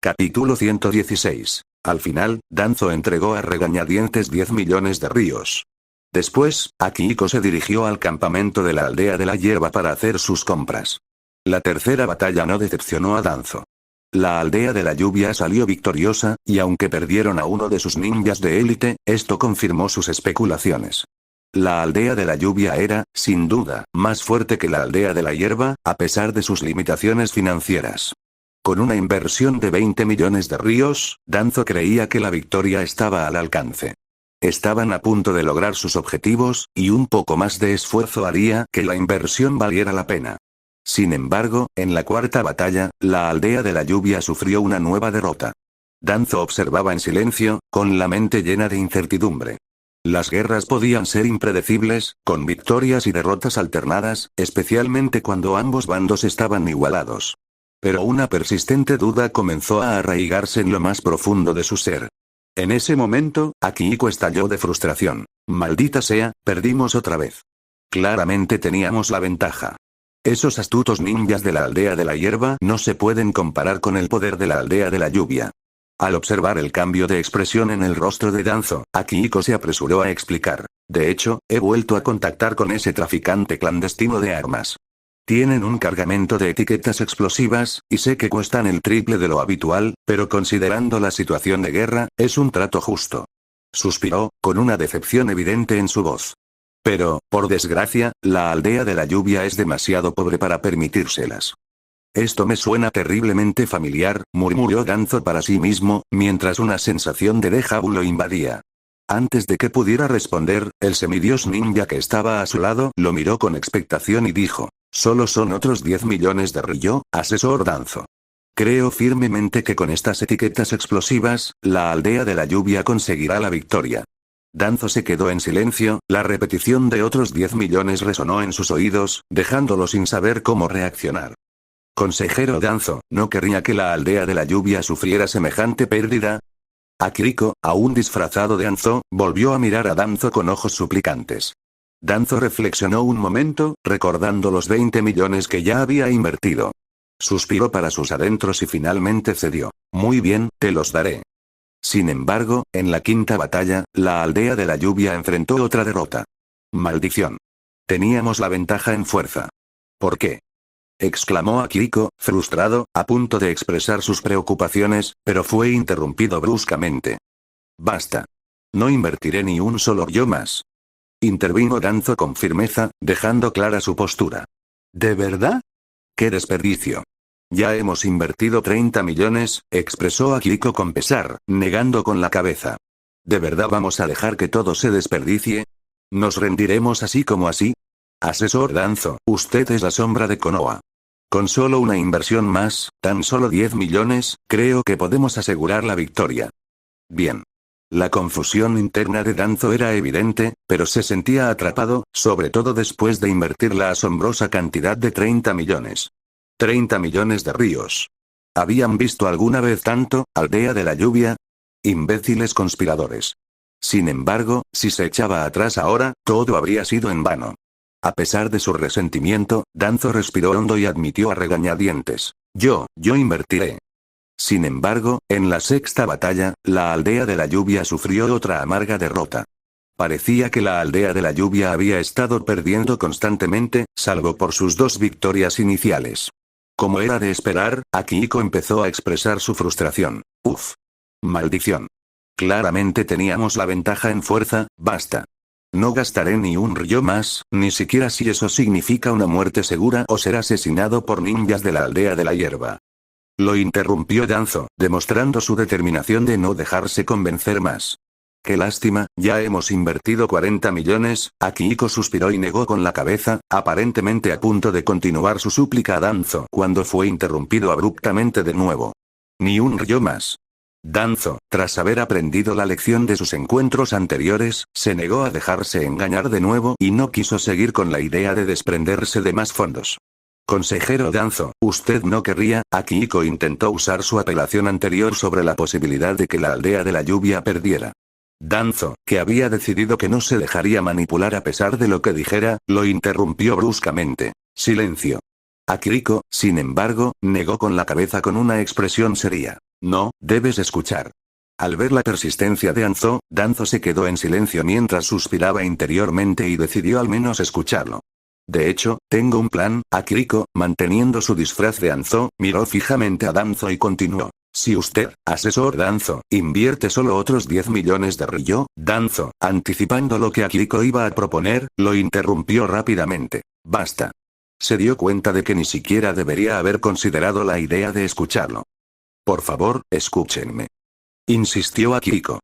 Capítulo 116. Al final, Danzo entregó a regañadientes 10 millones de ríos. Después, Akihiko se dirigió al campamento de la aldea de la hierba para hacer sus compras. La tercera batalla no decepcionó a Danzo. La aldea de la lluvia salió victoriosa, y aunque perdieron a uno de sus ninjas de élite, esto confirmó sus especulaciones. La aldea de la lluvia era, sin duda, más fuerte que la aldea de la hierba, a pesar de sus limitaciones financieras. Con una inversión de 20 millones de ríos, Danzo creía que la victoria estaba al alcance. Estaban a punto de lograr sus objetivos, y un poco más de esfuerzo haría que la inversión valiera la pena. Sin embargo, en la cuarta batalla, la aldea de la lluvia sufrió una nueva derrota. Danzo observaba en silencio, con la mente llena de incertidumbre. Las guerras podían ser impredecibles, con victorias y derrotas alternadas, especialmente cuando ambos bandos estaban igualados. Pero una persistente duda comenzó a arraigarse en lo más profundo de su ser. En ese momento, Akihiko estalló de frustración. Maldita sea, perdimos otra vez. Claramente teníamos la ventaja. Esos astutos ninjas de la aldea de la hierba no se pueden comparar con el poder de la aldea de la lluvia. Al observar el cambio de expresión en el rostro de Danzo, Akihiko se apresuró a explicar. De hecho, he vuelto a contactar con ese traficante clandestino de armas. Tienen un cargamento de etiquetas explosivas, y sé que cuestan el triple de lo habitual, pero considerando la situación de guerra, es un trato justo. Suspiró, con una decepción evidente en su voz. Pero, por desgracia, la aldea de la lluvia es demasiado pobre para permitírselas. Esto me suena terriblemente familiar, murmuró Danzo para sí mismo, mientras una sensación de déjà vu lo invadía. Antes de que pudiera responder, el semidios ninja que estaba a su lado lo miró con expectación y dijo: «Solo son otros 10 millones de ryo, asesor Danzo. Creo firmemente que con estas etiquetas explosivas, la aldea de la lluvia conseguirá la victoria». Danzo se quedó en silencio, la repetición de otros 10 millones resonó en sus oídos, dejándolo sin saber cómo reaccionar. Consejero Danzo, ¿no querría que la aldea de la lluvia sufriera semejante pérdida? Akihiko, aún disfrazado de Danzo, volvió a mirar a Danzo con ojos suplicantes. Danzo reflexionó un momento, recordando los 20 millones que ya había invertido. Suspiró para sus adentros y finalmente cedió. Muy bien, te los daré. Sin embargo, en la quinta batalla, la aldea de la lluvia enfrentó otra derrota. Maldición. Teníamos la ventaja en fuerza. ¿Por qué?, exclamó Akihiko, frustrado, a punto de expresar sus preocupaciones, pero fue interrumpido bruscamente. Basta. No invertiré ni un solo ryo más. Intervino Danzo con firmeza, dejando clara su postura. ¿De verdad? ¡Qué desperdicio! Ya hemos invertido 30 millones, expresó Akihiko con pesar, negando con la cabeza. ¿De verdad vamos a dejar que todo se desperdicie? ¿Nos rendiremos así como así? Asesor Danzo, usted es la sombra de Konoha. Con solo una inversión más, tan solo 10 millones, creo que podemos asegurar la victoria. Bien. La confusión interna de Danzo era evidente, pero se sentía atrapado, sobre todo después de invertir la asombrosa cantidad de 30 millones. 30 millones de ríos. ¿Habían visto alguna vez tanto, aldea de la lluvia? Imbéciles conspiradores. Sin embargo, si se echaba atrás ahora, todo habría sido en vano. A pesar de su resentimiento, Danzo respiró hondo y admitió a regañadientes. Yo invertiré. Sin embargo, en la sexta batalla, la aldea de la lluvia sufrió otra amarga derrota. Parecía que la aldea de la lluvia había estado perdiendo constantemente, salvo por sus 2 victorias iniciales. Como era de esperar, Akihiko empezó a expresar su frustración. Uf. Maldición. Claramente teníamos la ventaja en fuerza, basta. No gastaré ni un ryo más, ni siquiera si eso significa una muerte segura o ser asesinado por ninjas de la aldea de la hierba. Lo interrumpió Danzo, demostrando su determinación de no dejarse convencer más. Qué lástima, ya hemos invertido 40 millones, Akihiko suspiró y negó con la cabeza, aparentemente a punto de continuar su súplica a Danzo cuando fue interrumpido abruptamente de nuevo. Ni un ryo más. Danzo, tras haber aprendido la lección de sus encuentros anteriores, se negó a dejarse engañar de nuevo y no quiso seguir con la idea de desprenderse de más fondos. Consejero Danzo, usted no querría. Akihiko intentó usar su apelación anterior sobre la posibilidad de que la aldea de la lluvia perdiera. Danzo, que había decidido que no se dejaría manipular a pesar de lo que dijera, lo interrumpió bruscamente. Silencio. Akihiko, sin embargo, negó con la cabeza con una expresión seria. No, debes escuchar. Al ver la persistencia de Anzo, Danzo se quedó en silencio mientras suspiraba interiormente y decidió al menos escucharlo. De hecho, tengo un plan. Akihiko, manteniendo su disfraz de Anzo, miró fijamente a Danzo y continuó. Si usted, asesor Danzo, invierte solo otros 10 millones de ryo, Danzo, anticipando lo que Akihiko iba a proponer, lo interrumpió rápidamente. Basta. Se dio cuenta de que ni siquiera debería haber considerado la idea de escucharlo. Por favor, escúchenme. Insistió Akihiko.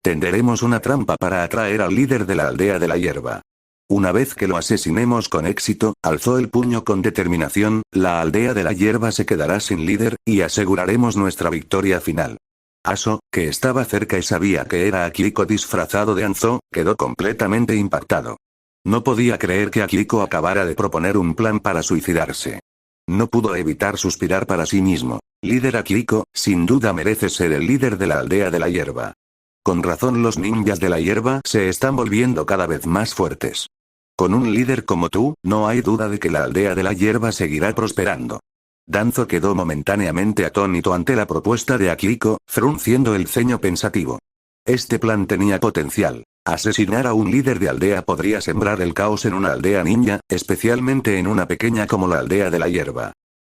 Tenderemos una trampa para atraer al líder de la aldea de la hierba. Una vez que lo asesinemos con éxito, alzó el puño con determinación, la aldea de la hierba se quedará sin líder, y aseguraremos nuestra victoria final. Aso, que estaba cerca y sabía que era Akihiko disfrazado de Anzo, quedó completamente impactado. No podía creer que Akihiko acabara de proponer un plan para suicidarse. No pudo evitar suspirar para sí mismo. Líder Akihiko, sin duda merece ser el líder de la aldea de la hierba. Con razón los ninjas de la hierba se están volviendo cada vez más fuertes. Con un líder como tú, no hay duda de que la aldea de la hierba seguirá prosperando. Danzo quedó momentáneamente atónito ante la propuesta de Akihiko, frunciendo el ceño pensativo. Este plan tenía potencial. Asesinar a un líder de aldea podría sembrar el caos en una aldea ninja, especialmente en una pequeña como la aldea de la hierba.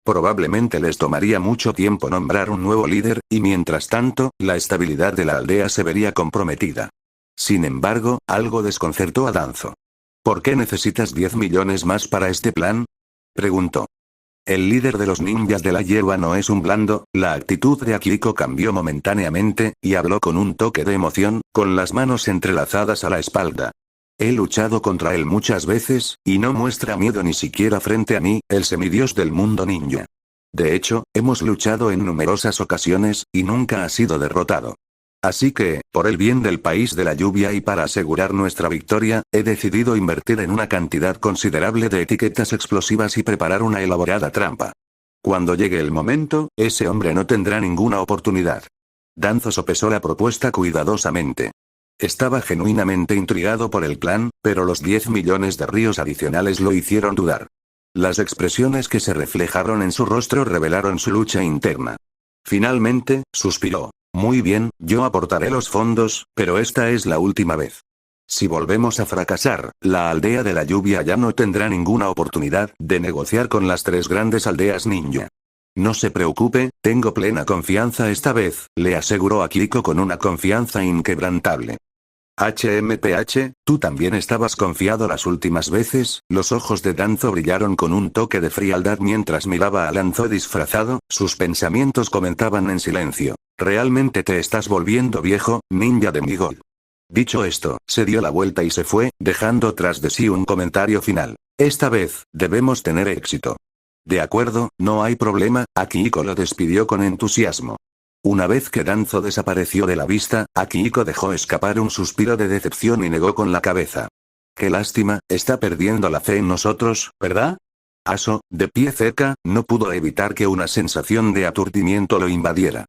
Probablemente les tomaría mucho tiempo nombrar un nuevo líder, y mientras tanto, la estabilidad de la aldea se vería comprometida. Sin embargo, algo desconcertó a Danzo. ¿Por qué necesitas 10 millones más para este plan? Preguntó. El líder de los ninjas de la hierba no es un blando. La actitud de Akihiko cambió momentáneamente, y habló con un toque de emoción, con las manos entrelazadas a la espalda. He luchado contra él muchas veces, y no muestra miedo ni siquiera frente a mí, el semidios del mundo ninja. De hecho, hemos luchado en numerosas ocasiones, y nunca ha sido derrotado. Así que, por el bien del país de la lluvia y para asegurar nuestra victoria, he decidido invertir en una cantidad considerable de etiquetas explosivas y preparar una elaborada trampa. Cuando llegue el momento, ese hombre no tendrá ninguna oportunidad. Danzo sopesó la propuesta cuidadosamente. Estaba genuinamente intrigado por el plan, pero los 10 millones de ryos adicionales lo hicieron dudar. Las expresiones que se reflejaron en su rostro revelaron su lucha interna. Finalmente, suspiró. Muy bien, yo aportaré los fondos, pero esta es la última vez. Si volvemos a fracasar, la aldea de la lluvia ya no tendrá ninguna oportunidad de negociar con las 3 grandes aldeas ninja. No se preocupe, tengo plena confianza esta vez, le aseguró Akihiko con una confianza inquebrantable. HMPH, ¿tú también estabas confiado las últimas veces? Los ojos de Danzo brillaron con un toque de frialdad mientras miraba a Danzo disfrazado, sus pensamientos comentaban en silencio. Realmente te estás volviendo viejo, ninja de mi God. Dicho esto, se dio la vuelta y se fue, dejando tras de sí un comentario final. Esta vez, debemos tener éxito. De acuerdo, no hay problema, Akihiko lo despidió con entusiasmo. Una vez que Danzo desapareció de la vista, Akihiko dejó escapar un suspiro de decepción y negó con la cabeza. Qué lástima, está perdiendo la fe en nosotros, ¿verdad? Aso, de pie cerca, no pudo evitar que una sensación de aturdimiento lo invadiera.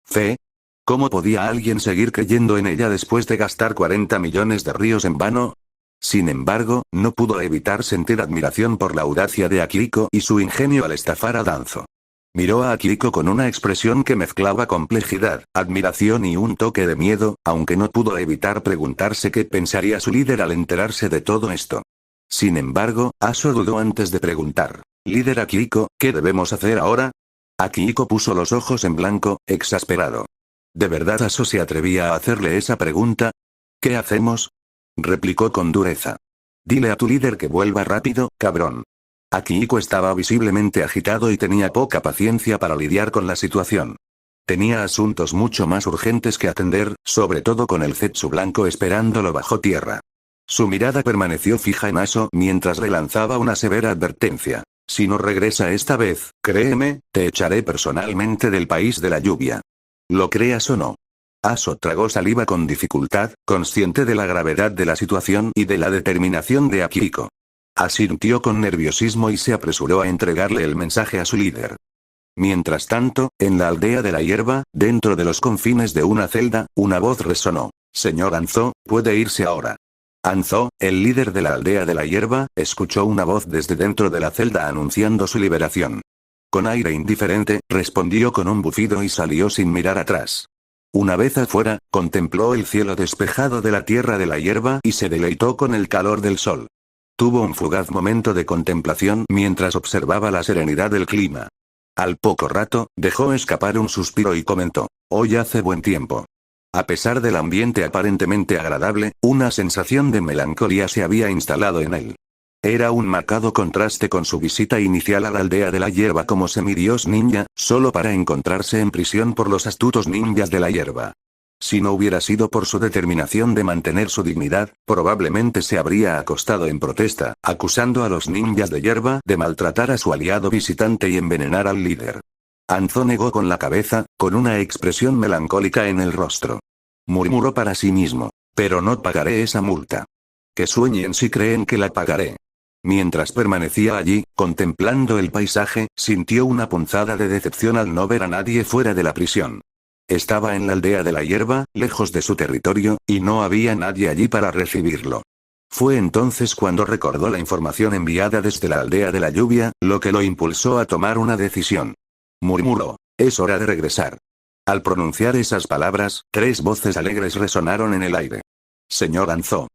¿Fe? ¿Cómo podía alguien seguir creyendo en ella después de gastar 40 millones de ryos en vano? Sin embargo, no pudo evitar sentir admiración por la audacia de Akihiko y su ingenio al estafar a Danzo. Miró a Akihiko con una expresión que mezclaba complejidad, admiración y un toque de miedo, aunque no pudo evitar preguntarse qué pensaría su líder al enterarse de todo esto. Sin embargo, Aso dudó antes de preguntar. Líder Akihiko, ¿qué debemos hacer ahora? Akihiko puso los ojos en blanco, exasperado. ¿De verdad Aso se atrevía a hacerle esa pregunta? ¿Qué hacemos? Replicó con dureza. Dile a tu líder que vuelva rápido, cabrón. Akihiko estaba visiblemente agitado y tenía poca paciencia para lidiar con la situación. Tenía asuntos mucho más urgentes que atender, sobre todo con el Zetsu blanco esperándolo bajo tierra. Su mirada permaneció fija en Aso mientras le lanzaba una severa advertencia. Si no regresa esta vez, créeme, te echaré personalmente del país de la lluvia. Lo creas o no. Aso tragó saliva con dificultad, consciente de la gravedad de la situación y de la determinación de Akihiko. Asintió con nerviosismo y se apresuró a entregarle el mensaje a su líder. Mientras tanto, en la aldea de la hierba, dentro de los confines de una celda, una voz resonó. Señor Anzo, puede irse ahora. Anzo, el líder de la aldea de la hierba, escuchó una voz desde dentro de la celda anunciando su liberación. Con aire indiferente, respondió con un bufido y salió sin mirar atrás. Una vez afuera, contempló el cielo despejado de la tierra de la hierba y se deleitó con el calor del sol. Tuvo un fugaz momento de contemplación mientras observaba la serenidad del clima. Al poco rato, dejó escapar un suspiro y comentó: «Hoy hace buen tiempo». A pesar del ambiente aparentemente agradable, una sensación de melancolía se había instalado en él. Era un marcado contraste con su visita inicial a la aldea de la hierba como semidios ninja, solo para encontrarse en prisión por los astutos ninjas de la hierba. Si no hubiera sido por su determinación de mantener su dignidad, probablemente se habría acostado en protesta, acusando a los ninjas de hierba de maltratar a su aliado visitante y envenenar al líder. Hanzo negó con la cabeza, con una expresión melancólica en el rostro. Murmuró para sí mismo: «Pero no pagaré esa multa. Que sueñen si creen que la pagaré». Mientras permanecía allí, contemplando el paisaje, sintió una punzada de decepción al no ver a nadie fuera de la prisión. Estaba en la aldea de la hierba, lejos de su territorio, y no había nadie allí para recibirlo. Fue entonces cuando recordó la información enviada desde la aldea de la lluvia, lo que lo impulsó a tomar una decisión. Murmuró: «Es hora de regresar». Al pronunciar esas palabras, 3 voces alegres resonaron en el aire. «Señor Hanzo».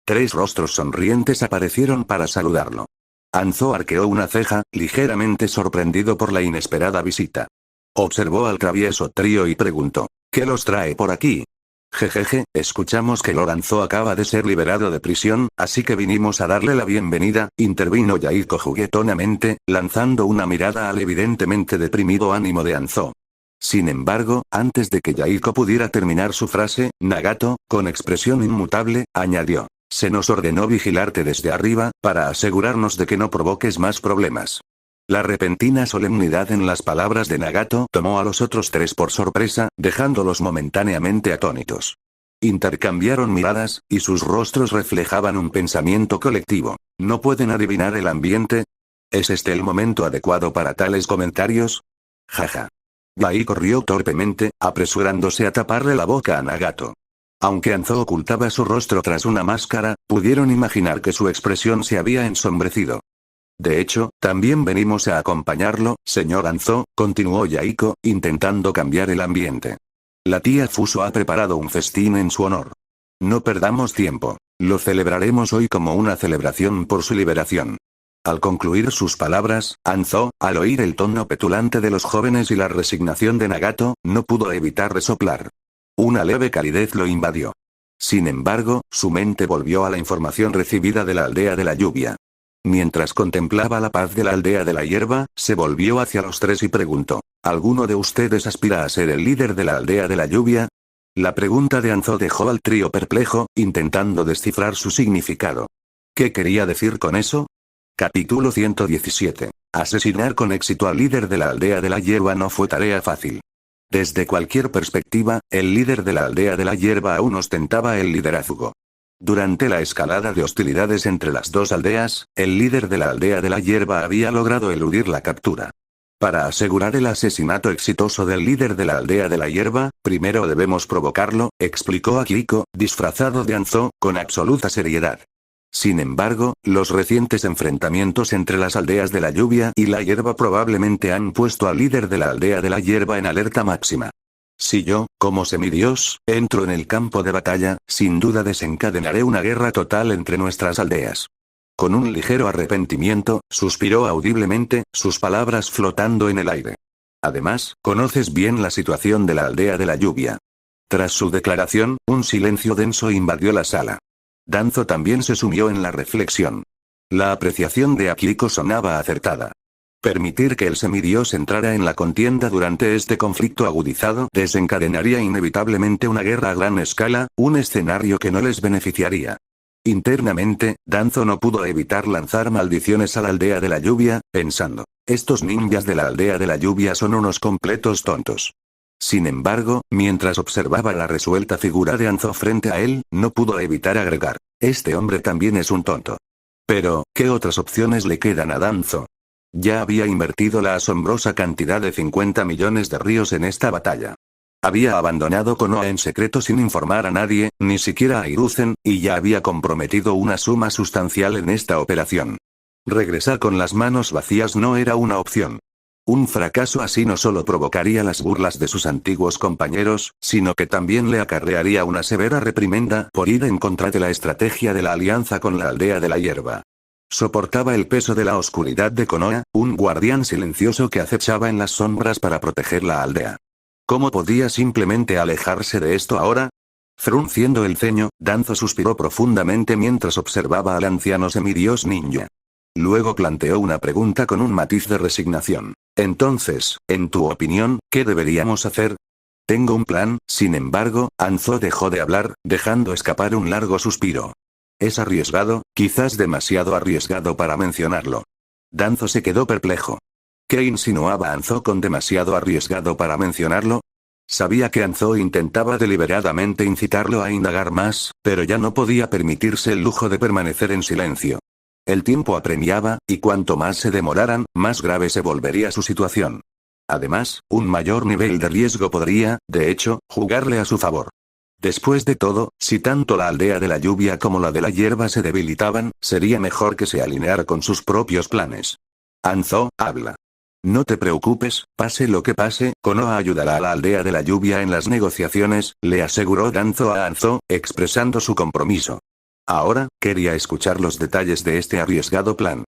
3 rostros sonrientes aparecieron para saludarlo. Hanzo arqueó una ceja, ligeramente sorprendido por la inesperada visita. Observó al travieso trío y preguntó: «¿Qué los trae por aquí?». «Jejeje, escuchamos que Lord Hanzo acaba de ser liberado de prisión, así que vinimos a darle la bienvenida», intervino Yaiko juguetonamente, lanzando una mirada al evidentemente deprimido ánimo de Hanzo. Sin embargo, antes de que Yaiko pudiera terminar su frase, Nagato, con expresión inmutable, añadió: «Se nos ordenó vigilarte desde arriba, para asegurarnos de que no provoques más problemas». La repentina solemnidad en las palabras de Nagato tomó a los otros 3 por sorpresa, dejándolos momentáneamente atónitos. Intercambiaron miradas, y sus rostros reflejaban un pensamiento colectivo. ¿No pueden adivinar el ambiente? ¿Es este el momento adecuado para tales comentarios? Jaja. Yaiko rió torpemente, apresurándose a taparle la boca a Nagato. Aunque Hanzo ocultaba su rostro tras una máscara, pudieron imaginar que su expresión se había ensombrecido. «De hecho, también venimos a acompañarlo, señor Hanzo», continuó Yaiko, intentando cambiar el ambiente. «La tía Fuso ha preparado un festín en su honor. No perdamos tiempo. Lo celebraremos hoy como una celebración por su liberación». Al concluir sus palabras, Hanzo, al oír el tono petulante de los jóvenes y la resignación de Nagato, no pudo evitar resoplar. Una leve calidez lo invadió. Sin embargo, su mente volvió a la información recibida de la aldea de la lluvia. Mientras contemplaba la paz de la aldea de la hierba, se volvió hacia los 3 y preguntó: ¿Alguno de ustedes aspira a ser el líder de la aldea de la lluvia? La pregunta de Hanzo dejó al trío perplejo, intentando descifrar su significado. ¿Qué quería decir con eso? Capítulo 117. Asesinar con éxito al líder de la aldea de la hierba no fue tarea fácil. Desde cualquier perspectiva, el líder de la aldea de la hierba aún ostentaba el liderazgo. Durante la escalada de hostilidades entre las 2 aldeas, el líder de la aldea de la hierba había logrado eludir la captura. Para asegurar el asesinato exitoso del líder de la aldea de la hierba, primero debemos provocarlo, explicó Akihiko, disfrazado de Hanzo, con absoluta seriedad. Sin embargo, los recientes enfrentamientos entre las aldeas de la lluvia y la hierba probablemente han puesto al líder de la aldea de la hierba en alerta máxima. Si yo, como semidios, entro en el campo de batalla, sin duda desencadenaré una guerra total entre nuestras aldeas. Con un ligero arrepentimiento, suspiró audiblemente, sus palabras flotando en el aire. Además, conoces bien la situación de la aldea de la lluvia. Tras su declaración, un silencio denso invadió la sala. Danzo también se sumió en la reflexión. La apreciación de Akihiko sonaba acertada. Permitir que el semidios entrara en la contienda durante este conflicto agudizado desencadenaría inevitablemente una guerra a gran escala, un escenario que no les beneficiaría. Internamente, Danzo no pudo evitar lanzar maldiciones a la aldea de la lluvia, pensando: estos ninjas de la aldea de la lluvia son unos completos tontos. Sin embargo, mientras observaba la resuelta figura de Hanzo frente a él, no pudo evitar agregar: este hombre también es un tonto. Pero, ¿qué otras opciones le quedan a Danzo? Ya había invertido la asombrosa cantidad de 50 millones de ríos en esta batalla. Había abandonado Konoha en secreto sin informar a nadie, ni siquiera a Hiruzen, y ya había comprometido una suma sustancial en esta operación. Regresar con las manos vacías no era una opción. Un fracaso así no solo provocaría las burlas de sus antiguos compañeros, sino que también le acarrearía una severa reprimenda por ir en contra de la estrategia de la alianza con la aldea de la hierba. Soportaba el peso de la oscuridad de Konoha, un guardián silencioso que acechaba en las sombras para proteger la aldea. ¿Cómo podía simplemente alejarse de esto ahora? Frunciendo el ceño, Danzo suspiró profundamente mientras observaba al anciano semidios ninja. Luego planteó una pregunta con un matiz de resignación. Entonces, en tu opinión, ¿qué deberíamos hacer? Tengo un plan, sin embargo, Anzo dejó de hablar, dejando escapar un largo suspiro. Es arriesgado, quizás demasiado arriesgado para mencionarlo. Danzo se quedó perplejo. ¿Qué insinuaba Anzo con demasiado arriesgado para mencionarlo? Sabía que Anzo intentaba deliberadamente incitarlo a indagar más, pero ya no podía permitirse el lujo de permanecer en silencio. El tiempo apremiaba, y cuanto más se demoraran, más grave se volvería su situación. Además, un mayor nivel de riesgo podría, de hecho, jugarle a su favor. Después de todo, si tanto la aldea de la lluvia como la de la hierba se debilitaban, sería mejor que se alineara con sus propios planes. Anzo, habla. No te preocupes, pase lo que pase, Konoha ayudará a la aldea de la lluvia en las negociaciones, le aseguró Danzo a Anzo, expresando su compromiso. Ahora, quería escuchar los detalles de este arriesgado plan.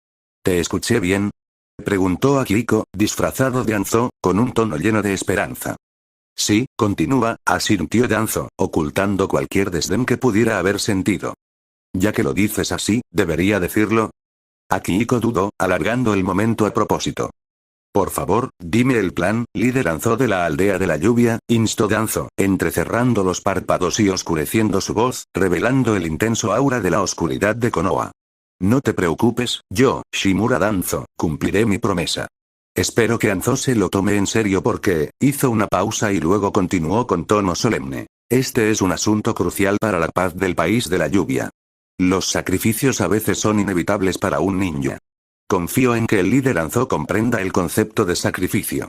¿Te escuché bien? Preguntó Akihiko, disfrazado de Anzo, con un tono lleno de esperanza. Sí, continúa, asintió Danzo, ocultando cualquier desdén que pudiera haber sentido. Ya que lo dices así, ¿debería decirlo? Akihiko dudó, alargando el momento a propósito. Por favor, dime el plan, líder Anzo de la aldea de la lluvia, instó Danzo, entrecerrando los párpados y oscureciendo su voz, revelando el intenso aura de la oscuridad de Konoha. No te preocupes, yo, Shimura Danzo, cumpliré mi promesa. Espero que Anzo se lo tome en serio porque, hizo una pausa y luego continuó con tono solemne. Este es un asunto crucial para la paz del país de la lluvia. Los sacrificios a veces son inevitables para un ninja. Confío en que el líder Anzo comprenda el concepto de sacrificio.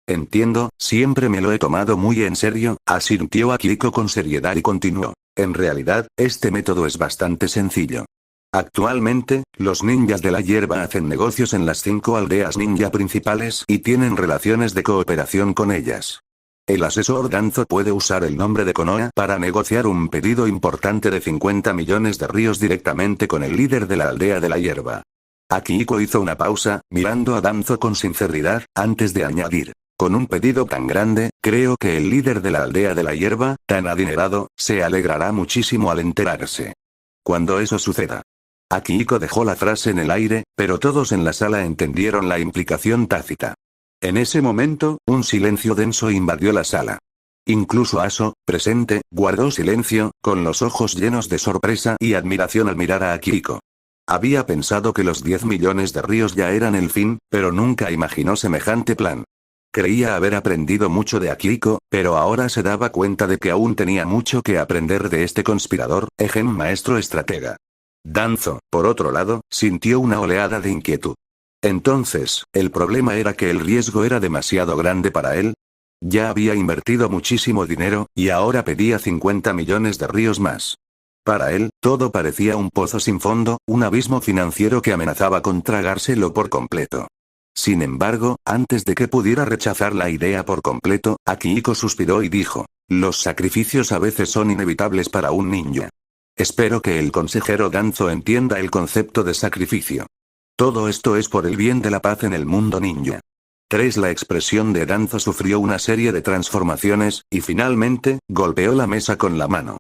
Entiendo, siempre me lo he tomado muy en serio, asintió Akihiko con seriedad y continuó. En realidad, este método es bastante sencillo. Actualmente, los ninjas de la hierba hacen negocios en las 5 aldeas ninja principales y tienen relaciones de cooperación con ellas. El asesor Danzo puede usar el nombre de Konoha para negociar un pedido importante de 50 millones de ríos directamente con el líder de la aldea de la hierba. Akihiko hizo una pausa, mirando a Danzo con sinceridad, antes de añadir. Con un pedido tan grande, creo que el líder de la aldea de la hierba, tan adinerado, se alegrará muchísimo al enterarse. Cuando eso suceda. Akihiko dejó la frase en el aire, pero todos en la sala entendieron la implicación tácita. En ese momento, un silencio denso invadió la sala. Incluso Aso, presente, guardó silencio, con los ojos llenos de sorpresa y admiración al mirar a Akihiko. Había pensado que los 10 millones de ríos ya eran el fin, pero nunca imaginó semejante plan. Creía haber aprendido mucho de Akihiko, pero ahora se daba cuenta de que aún tenía mucho que aprender de este conspirador, Egen maestro estratega. Danzo, por otro lado, sintió una oleada de inquietud. Entonces, ¿el problema era que el riesgo era demasiado grande para él? Ya había invertido muchísimo dinero, y ahora pedía 50 millones de ríos más. Para él, todo parecía un pozo sin fondo, un abismo financiero que amenazaba con tragárselo por completo. Sin embargo, antes de que pudiera rechazar la idea por completo, Akihiko suspiró y dijo, los sacrificios a veces son inevitables para un ninja. Espero que el consejero Danzo entienda el concepto de sacrificio. Todo esto es por el bien de la paz en el mundo ninja. 3. La expresión de Danzo sufrió una serie de transformaciones, y finalmente, golpeó la mesa con la mano.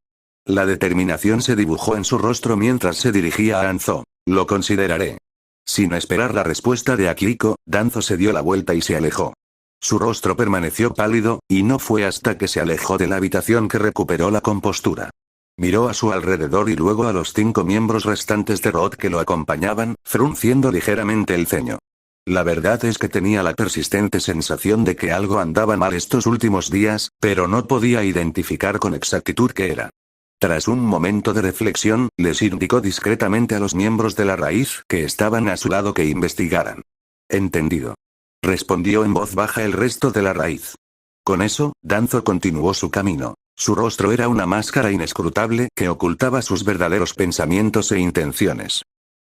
La determinación se dibujó en su rostro mientras se dirigía a Anzo. Lo consideraré. Sin esperar la respuesta de Akihiko, Danzo se dio la vuelta y se alejó. Su rostro permaneció pálido, y no fue hasta que se alejó de la habitación que recuperó la compostura. Miró a su alrededor y luego a los 5 miembros restantes de Rod que lo acompañaban, frunciendo ligeramente el ceño. La verdad es que tenía la persistente sensación de que algo andaba mal estos últimos días, pero no podía identificar con exactitud qué era. Tras un momento de reflexión, les indicó discretamente a los miembros de la raíz que estaban a su lado que investigaran. Entendido. Respondió en voz baja el resto de la raíz. Con eso, Danzo continuó su camino. Su rostro era una máscara inescrutable que ocultaba sus verdaderos pensamientos e intenciones.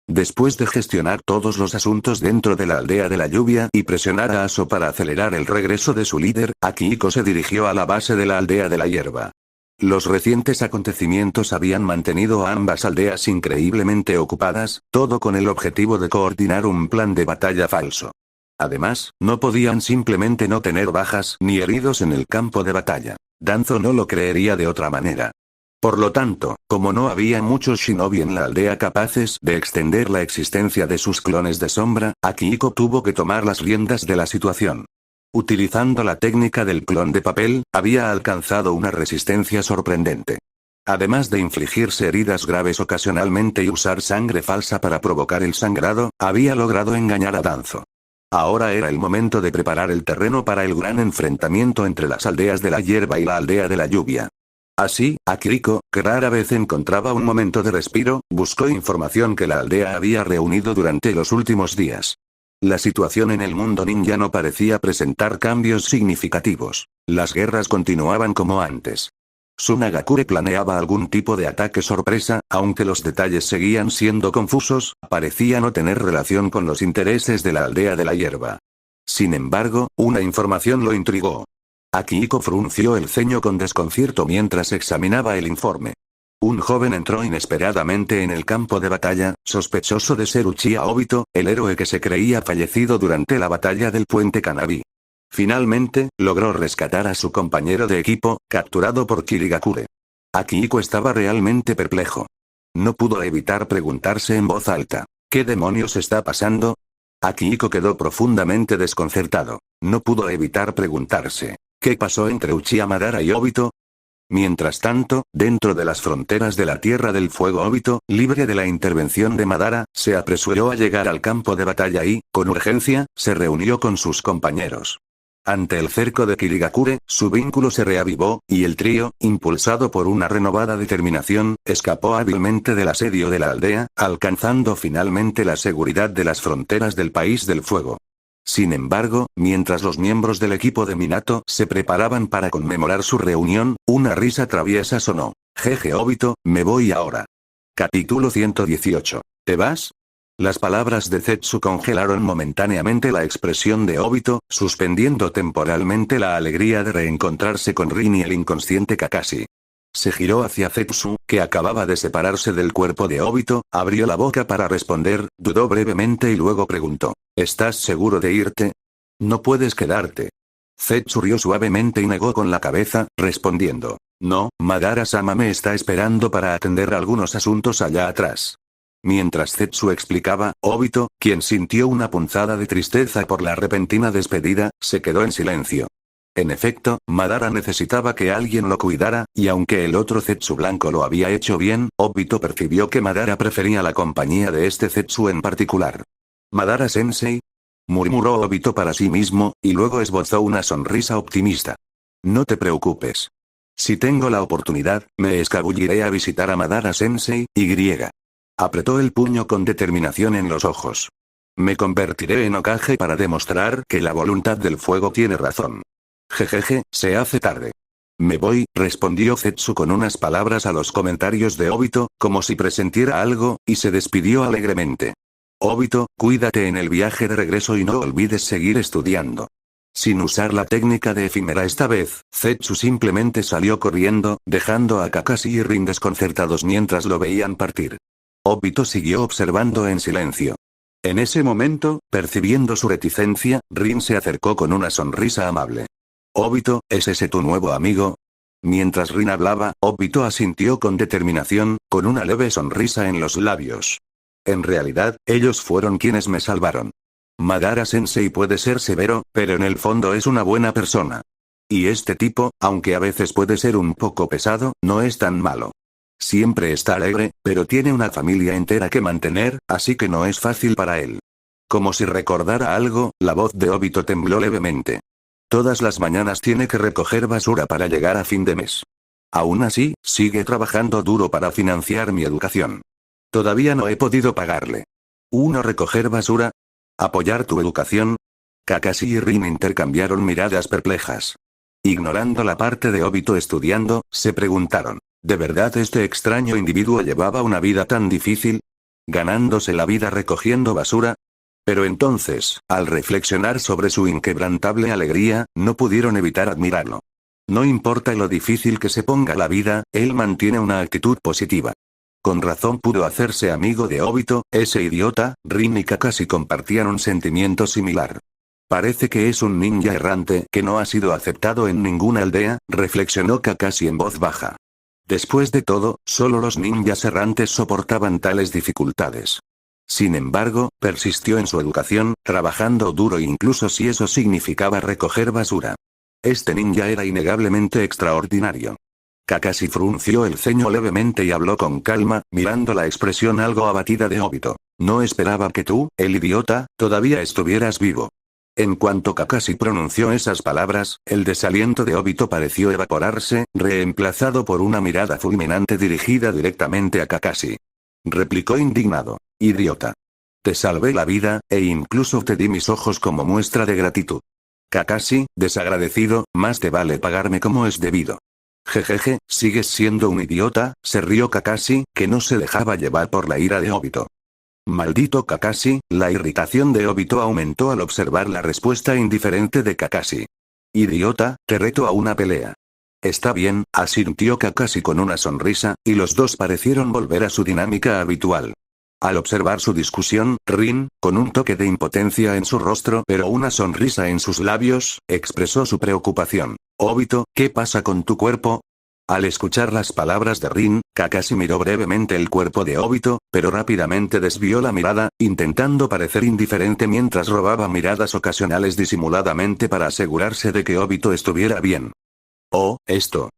Después de gestionar todos los asuntos dentro de la aldea de la lluvia y presionar a Aso para acelerar el regreso de su líder, Akihiko se dirigió a la base de la aldea de la hierba. Los recientes acontecimientos habían mantenido a ambas aldeas increíblemente ocupadas, todo con el objetivo de coordinar un plan de batalla falso. Además, no podían simplemente no tener bajas ni heridos en el campo de batalla. Danzo no lo creería de otra manera. Por lo tanto, como no había muchos shinobi en la aldea capaces de extender la existencia de sus clones de sombra, Akihiko tuvo que tomar las riendas de la situación. Utilizando la técnica del clon de papel, había alcanzado una resistencia sorprendente. Además de infligirse heridas graves ocasionalmente y usar sangre falsa para provocar el sangrado, había logrado engañar a Danzo. Ahora era el momento de preparar el terreno para el gran enfrentamiento entre las aldeas de la hierba y la aldea de la lluvia. Así, Akihiko, que rara vez encontraba un momento de respiro, buscó información que la aldea había reunido durante los últimos días. La situación en el mundo ninja no parecía presentar cambios significativos. Las guerras continuaban como antes. Tsunagakure planeaba algún tipo de ataque sorpresa, aunque los detalles seguían siendo confusos, parecía no tener relación con los intereses de la aldea de la hierba. Sin embargo, una información lo intrigó. Akihiko frunció el ceño con desconcierto mientras examinaba el informe. Un joven entró inesperadamente en el campo de batalla, sospechoso de ser Uchiha Obito, el héroe que se creía fallecido durante la batalla del puente Kanabi. Finalmente, logró rescatar a su compañero de equipo, capturado por Kirigakure. Akihiko estaba realmente perplejo. No pudo evitar preguntarse en voz alta, ¿qué demonios está pasando? Akihiko quedó profundamente desconcertado. No pudo evitar preguntarse, ¿qué pasó entre Uchiha Madara y Obito? Mientras tanto, dentro de las fronteras de la Tierra del Fuego, Obito, libre de la intervención de Madara, se apresuró a llegar al campo de batalla y, con urgencia, se reunió con sus compañeros. Ante el cerco de Kirigakure, su vínculo se reavivó, y el trío, impulsado por una renovada determinación, escapó hábilmente del asedio de la aldea, alcanzando finalmente la seguridad de las fronteras del País del Fuego. Sin embargo, mientras los miembros del equipo de Minato se preparaban para conmemorar su reunión, una risa traviesa sonó. Jeje Obito, me voy ahora. Capítulo 118. ¿Te vas? Las palabras de Zetsu congelaron momentáneamente la expresión de Obito, suspendiendo temporalmente la alegría de reencontrarse con Rin y el inconsciente Kakashi. Se giró hacia Zetsu, que acababa de separarse del cuerpo de Obito, abrió la boca para responder, dudó brevemente y luego preguntó, ¿estás seguro de irte? No puedes quedarte. Zetsu rió suavemente y negó con la cabeza, respondiendo, no, Madara-sama me está esperando para atender algunos asuntos allá atrás. Mientras Zetsu explicaba, Obito, quien sintió una punzada de tristeza por la repentina despedida, se quedó en silencio. En efecto, Madara necesitaba que alguien lo cuidara, y aunque el otro Zetsu blanco lo había hecho bien, Obito percibió que Madara prefería la compañía de este Zetsu en particular. ¿Madara-sensei? Murmuró Obito para sí mismo, y luego esbozó una sonrisa optimista. No te preocupes. Si tengo la oportunidad, me escabulliré a visitar a Madara-sensei, y. Apretó el puño con determinación en los ojos. Me convertiré en Hokage para demostrar que la voluntad del fuego tiene razón. Jejeje, se hace tarde. Me voy, respondió Zetsu con unas palabras a los comentarios de Obito, como si presentiera algo, y se despidió alegremente. Obito, cuídate en el viaje de regreso y no olvides seguir estudiando. Sin usar la técnica de efímera esta vez, Zetsu simplemente salió corriendo, dejando a Kakashi y Rin desconcertados mientras lo veían partir. Obito siguió observando en silencio. En ese momento, percibiendo su reticencia, Rin se acercó con una sonrisa amable. Obito, ¿es ese tu nuevo amigo? Mientras Rin hablaba, Obito asintió con determinación, con una leve sonrisa en los labios. En realidad, ellos fueron quienes me salvaron. Madara-sensei puede ser severo, pero en el fondo es una buena persona. Y este tipo, aunque a veces puede ser un poco pesado, no es tan malo. Siempre está alegre, pero tiene una familia entera que mantener, así que no es fácil para él. Como si recordara algo, la voz de Obito tembló levemente. Todas las mañanas tiene que recoger basura para llegar a fin de mes. Aún así, sigue trabajando duro para financiar mi educación. Todavía no he podido pagarle. ¿Recoger basura? ¿Apoyar tu educación? Kakashi y Rin intercambiaron miradas perplejas. Ignorando la parte de Obito estudiando, se preguntaron, ¿de verdad este extraño individuo llevaba una vida tan difícil? ¿Ganándose la vida recogiendo basura? Pero entonces, al reflexionar sobre su inquebrantable alegría, no pudieron evitar admirarlo. No importa lo difícil que se ponga la vida, él mantiene una actitud positiva. Con razón pudo hacerse amigo de Obito, ese idiota. Rin y Kakashi compartían un sentimiento similar. Parece que es un ninja errante que no ha sido aceptado en ninguna aldea, reflexionó Kakashi en voz baja. Después de todo, solo los ninjas errantes soportaban tales dificultades. Sin embargo, persistió en su educación, trabajando duro incluso si eso significaba recoger basura. Este ninja era innegablemente extraordinario. Kakashi frunció el ceño levemente y habló con calma, mirando la expresión algo abatida de Obito. No esperaba que tú, el idiota, todavía estuvieras vivo. En cuanto Kakashi pronunció esas palabras, el desaliento de Obito pareció evaporarse, reemplazado por una mirada fulminante dirigida directamente a Kakashi. Replicó indignado. Idiota. Te salvé la vida, e incluso te di mis ojos como muestra de gratitud. Kakashi, desagradecido, más te vale pagarme como es debido. Jejeje, sigues siendo un idiota, se rió Kakashi, que no se dejaba llevar por la ira de Obito. Maldito Kakashi, la irritación de Obito aumentó al observar la respuesta indiferente de Kakashi. Idiota, te reto a una pelea. Está bien, asintió Kakashi con una sonrisa, y los dos parecieron volver a su dinámica habitual. Al observar su discusión, Rin, con un toque de impotencia en su rostro pero una sonrisa en sus labios, expresó su preocupación. Obito, ¿qué pasa con tu cuerpo? Al escuchar las palabras de Rin, Kakashi miró brevemente el cuerpo de Obito, pero rápidamente desvió la mirada, intentando parecer indiferente mientras robaba miradas ocasionales disimuladamente para asegurarse de que Obito estuviera bien. Oh, esto.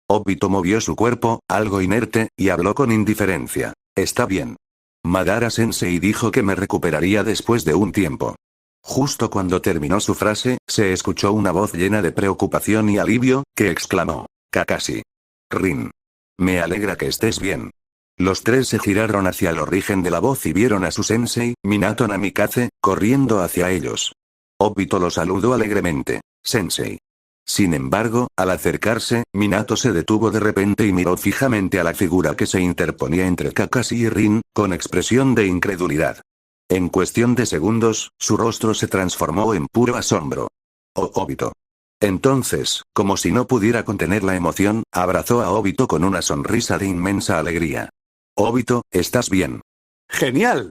Obito movió su cuerpo, algo inerte, y habló con indiferencia. Está bien. Madara-sensei dijo que me recuperaría después de un tiempo. Justo cuando terminó su frase, se escuchó una voz llena de preocupación y alivio, que exclamó. Kakashi. Rin. Me alegra que estés bien. Los tres se giraron hacia el origen de la voz y vieron a su sensei, Minato Namikaze, corriendo hacia ellos. Obito lo saludó alegremente. Sensei. Sin embargo, al acercarse, Minato se detuvo de repente y miró fijamente a la figura que se interponía entre Kakashi y Rin, con expresión de incredulidad. En cuestión de segundos, su rostro se transformó en puro asombro. Oh, Obito. Entonces, como si no pudiera contener la emoción, abrazó a Obito con una sonrisa de inmensa alegría. Obito, ¿estás bien? ¡Genial!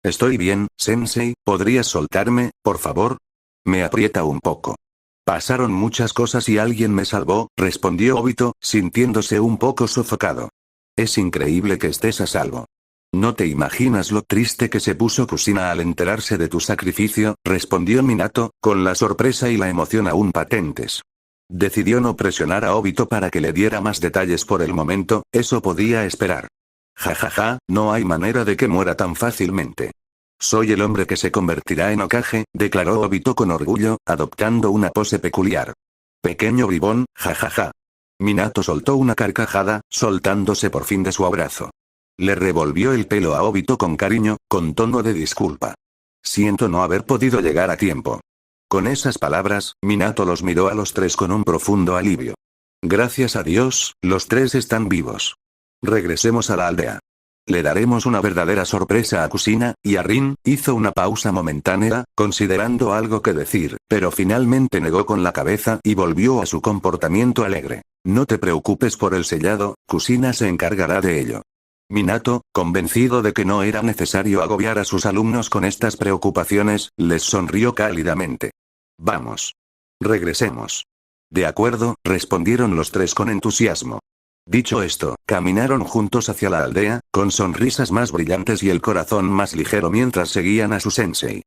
Estoy bien, sensei, ¿podrías soltarme, por favor? Me aprieta un poco. Pasaron muchas cosas y alguien me salvó, respondió Obito, sintiéndose un poco sofocado. Es increíble que estés a salvo. No te imaginas lo triste que se puso Kushina al enterarse de tu sacrificio, respondió Minato, con la sorpresa y la emoción aún patentes. Decidió no presionar a Obito para que le diera más detalles por el momento, eso podía esperar. Jajaja, no hay manera de que muera tan fácilmente. Soy el hombre que se convertirá en Hokage, declaró Obito con orgullo, adoptando una pose peculiar. Pequeño bribón, jajaja. Minato soltó una carcajada, soltándose por fin de su abrazo. Le revolvió el pelo a Obito con cariño, con tono de disculpa. Siento no haber podido llegar a tiempo. Con esas palabras, Minato los miró a los tres con un profundo alivio. Gracias a Dios, los tres están vivos. Regresemos a la aldea. Le daremos una verdadera sorpresa a Kushina, y a Rin. Hizo una pausa momentánea, considerando algo que decir, pero finalmente negó con la cabeza y volvió a su comportamiento alegre. No te preocupes por el sellado, Kushina se encargará de ello. Minato, convencido de que no era necesario agobiar a sus alumnos con estas preocupaciones, les sonrió cálidamente. Vamos. Regresemos. De acuerdo, respondieron los tres con entusiasmo. Dicho esto, caminaron juntos hacia la aldea, con sonrisas más brillantes y el corazón más ligero mientras seguían a su sensei.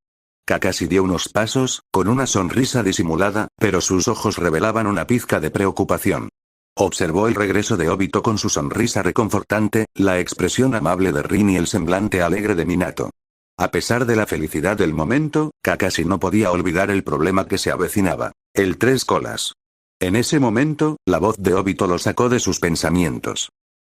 Kakashi dio unos pasos, con una sonrisa disimulada, pero sus ojos revelaban una pizca de preocupación. Observó el regreso de Obito con su sonrisa reconfortante, la expresión amable de Rin y el semblante alegre de Minato. A pesar de la felicidad del momento, Kakashi no podía olvidar el problema que se avecinaba. El tres colas. En ese momento, la voz de Obito lo sacó de sus pensamientos.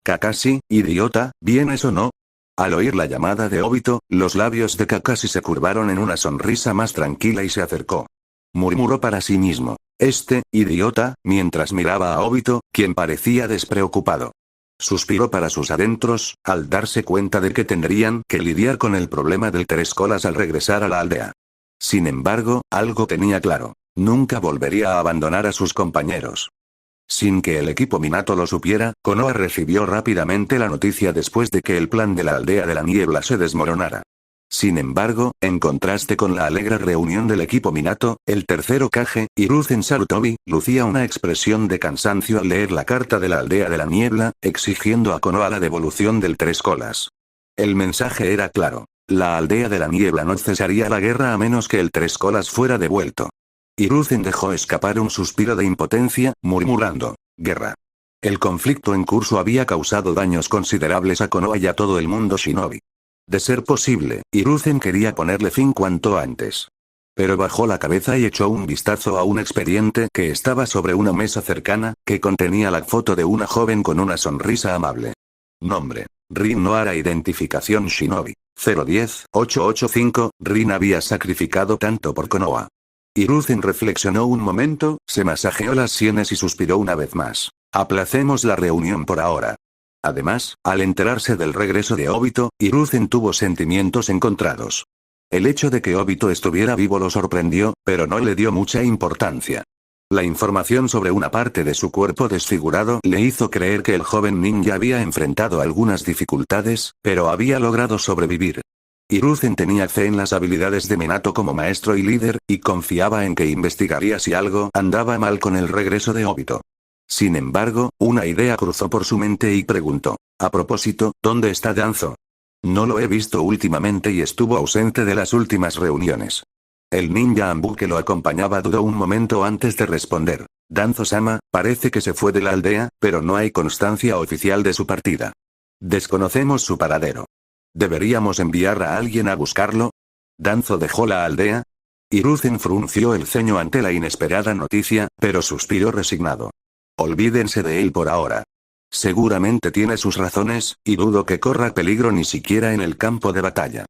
Kakashi, idiota, ¿vienes o no? Al oír la llamada de Obito, los labios de Kakashi se curvaron en una sonrisa más tranquila y se acercó. Murmuró para sí mismo. Idiota, mientras miraba a Obito, quien parecía despreocupado. Suspiró para sus adentros, al darse cuenta de que tendrían que lidiar con el problema del tres colas al regresar a la aldea. Sin embargo, algo tenía claro. Nunca volvería a abandonar a sus compañeros. Sin que el equipo Minato lo supiera, Konoha recibió rápidamente la noticia después de que el plan de la aldea de la niebla se desmoronara. Sin embargo, en contraste con la alegre reunión del equipo Minato, el tercer Hokage, Hiruzen Sarutobi, lucía una expresión de cansancio al leer la carta de la aldea de la niebla, exigiendo a Konoha la devolución del tres colas. El mensaje era claro. La aldea de la niebla no cesaría la guerra a menos que el tres colas fuera devuelto. Hiruzen dejó escapar un suspiro de impotencia, murmurando, «Guerra». El conflicto en curso había causado daños considerables a Konoha y a todo el mundo shinobi. De ser posible, Hiruzen quería ponerle fin cuanto antes. Pero bajó la cabeza y echó un vistazo a un expediente que estaba sobre una mesa cercana, que contenía la foto de una joven con una sonrisa amable. Nombre: Rin Nohara. Identificación Shinobi: 010-885. Rin había sacrificado tanto por Konoha. Hiruzen reflexionó un momento, se masajeó las sienes y suspiró una vez más. Aplacemos la reunión por ahora. Además, al enterarse del regreso de Obito, Hiruzen tuvo sentimientos encontrados. El hecho de que Obito estuviera vivo lo sorprendió, pero no le dio mucha importancia. La información sobre una parte de su cuerpo desfigurado le hizo creer que el joven ninja había enfrentado algunas dificultades, pero había logrado sobrevivir. Hiruzen tenía fe en las habilidades de Minato como maestro y líder, y confiaba en que investigaría si algo andaba mal con el regreso de Obito. Sin embargo, una idea cruzó por su mente y preguntó, a propósito, ¿dónde está Danzo? No lo he visto últimamente y estuvo ausente de las últimas reuniones. El ninja Anbu que lo acompañaba dudó un momento antes de responder. Danzo-sama, parece que se fue de la aldea, pero no hay constancia oficial de su partida. Desconocemos su paradero. ¿Deberíamos enviar a alguien a buscarlo? ¿Danzo dejó la aldea? Hiruzen frunció el ceño ante la inesperada noticia, pero suspiró resignado. Olvídense de él por ahora. Seguramente tiene sus razones, y dudo que corra peligro ni siquiera en el campo de batalla.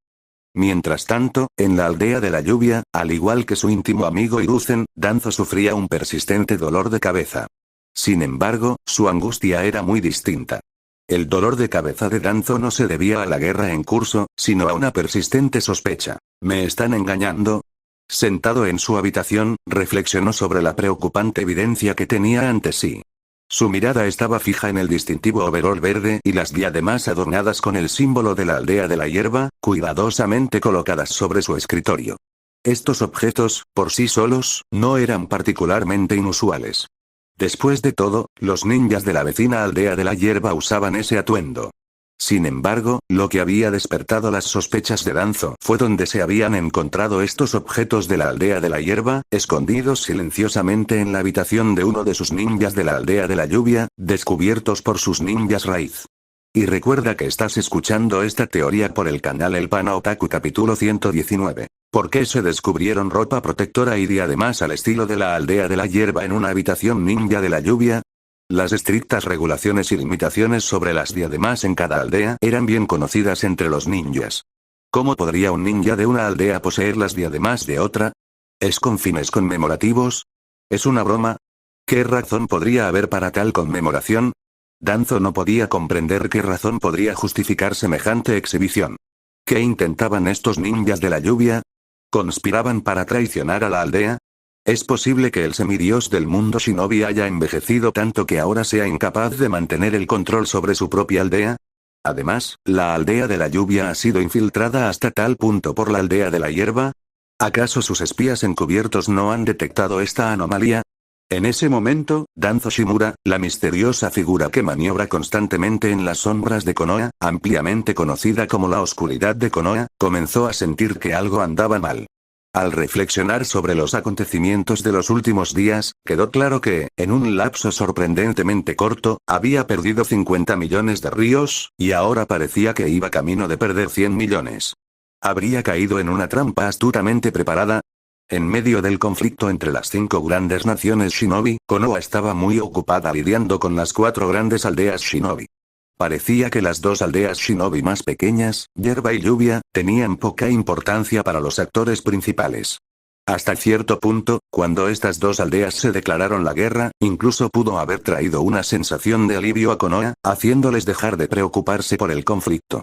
Mientras tanto, en la aldea de la lluvia, al igual que su íntimo amigo Hiruzen, Danzo sufría un persistente dolor de cabeza. Sin embargo, su angustia era muy distinta. El dolor de cabeza de Danzo no se debía a la guerra en curso, sino a una persistente sospecha. ¿Me están engañando? Sentado en su habitación, reflexionó sobre la preocupante evidencia que tenía ante sí. Su mirada estaba fija en el distintivo overol verde y las diademas adornadas con el símbolo de la aldea de la hierba, cuidadosamente colocadas sobre su escritorio. Estos objetos, por sí solos, no eran particularmente inusuales. Después de todo, los ninjas de la vecina aldea de la hierba usaban ese atuendo. Sin embargo, lo que había despertado las sospechas de Danzo fue donde se habían encontrado estos objetos de la aldea de la hierba, escondidos silenciosamente en la habitación de uno de sus ninjas de la aldea de la lluvia, descubiertos por sus ninjas raíz. Y recuerda que estás escuchando esta teoría por el canal El Pana Otaku capítulo 119. ¿Por qué se descubrieron ropa protectora y diademas al estilo de la aldea de la hierba en una habitación ninja de la lluvia? Las estrictas regulaciones y limitaciones sobre las diademas en cada aldea eran bien conocidas entre los ninjas. ¿Cómo podría un ninja de una aldea poseer las diademas de otra? ¿Es con fines conmemorativos? ¿Es una broma? ¿Qué razón podría haber para tal conmemoración? Danzo no podía comprender qué razón podría justificar semejante exhibición. ¿Qué intentaban estos ninjas de la lluvia? ¿Conspiraban para traicionar a la aldea? ¿Es posible que el semidios del mundo shinobi haya envejecido tanto que ahora sea incapaz de mantener el control sobre su propia aldea? Además, ¿la aldea de la lluvia ha sido infiltrada hasta tal punto por la aldea de la hierba? ¿Acaso sus espías encubiertos no han detectado esta anomalía? En ese momento, Danzo Shimura, la misteriosa figura que maniobra constantemente en las sombras de Konoha, ampliamente conocida como la oscuridad de Konoha, comenzó a sentir que algo andaba mal. Al reflexionar sobre los acontecimientos de los últimos días, quedó claro que, en un lapso sorprendentemente corto, había perdido 50 millones de ríos, y ahora parecía que iba camino de perder 100 millones. ¿Habría caído en una trampa astutamente preparada? En medio del conflicto entre las 5 grandes naciones shinobi, Konoha estaba muy ocupada lidiando con las 4 grandes aldeas shinobi. Parecía que las 2 aldeas shinobi más pequeñas, Hierba y Lluvia, tenían poca importancia para los actores principales. Hasta cierto punto, cuando estas dos aldeas se declararon la guerra, incluso pudo haber traído una sensación de alivio a Konoha, haciéndoles dejar de preocuparse por el conflicto.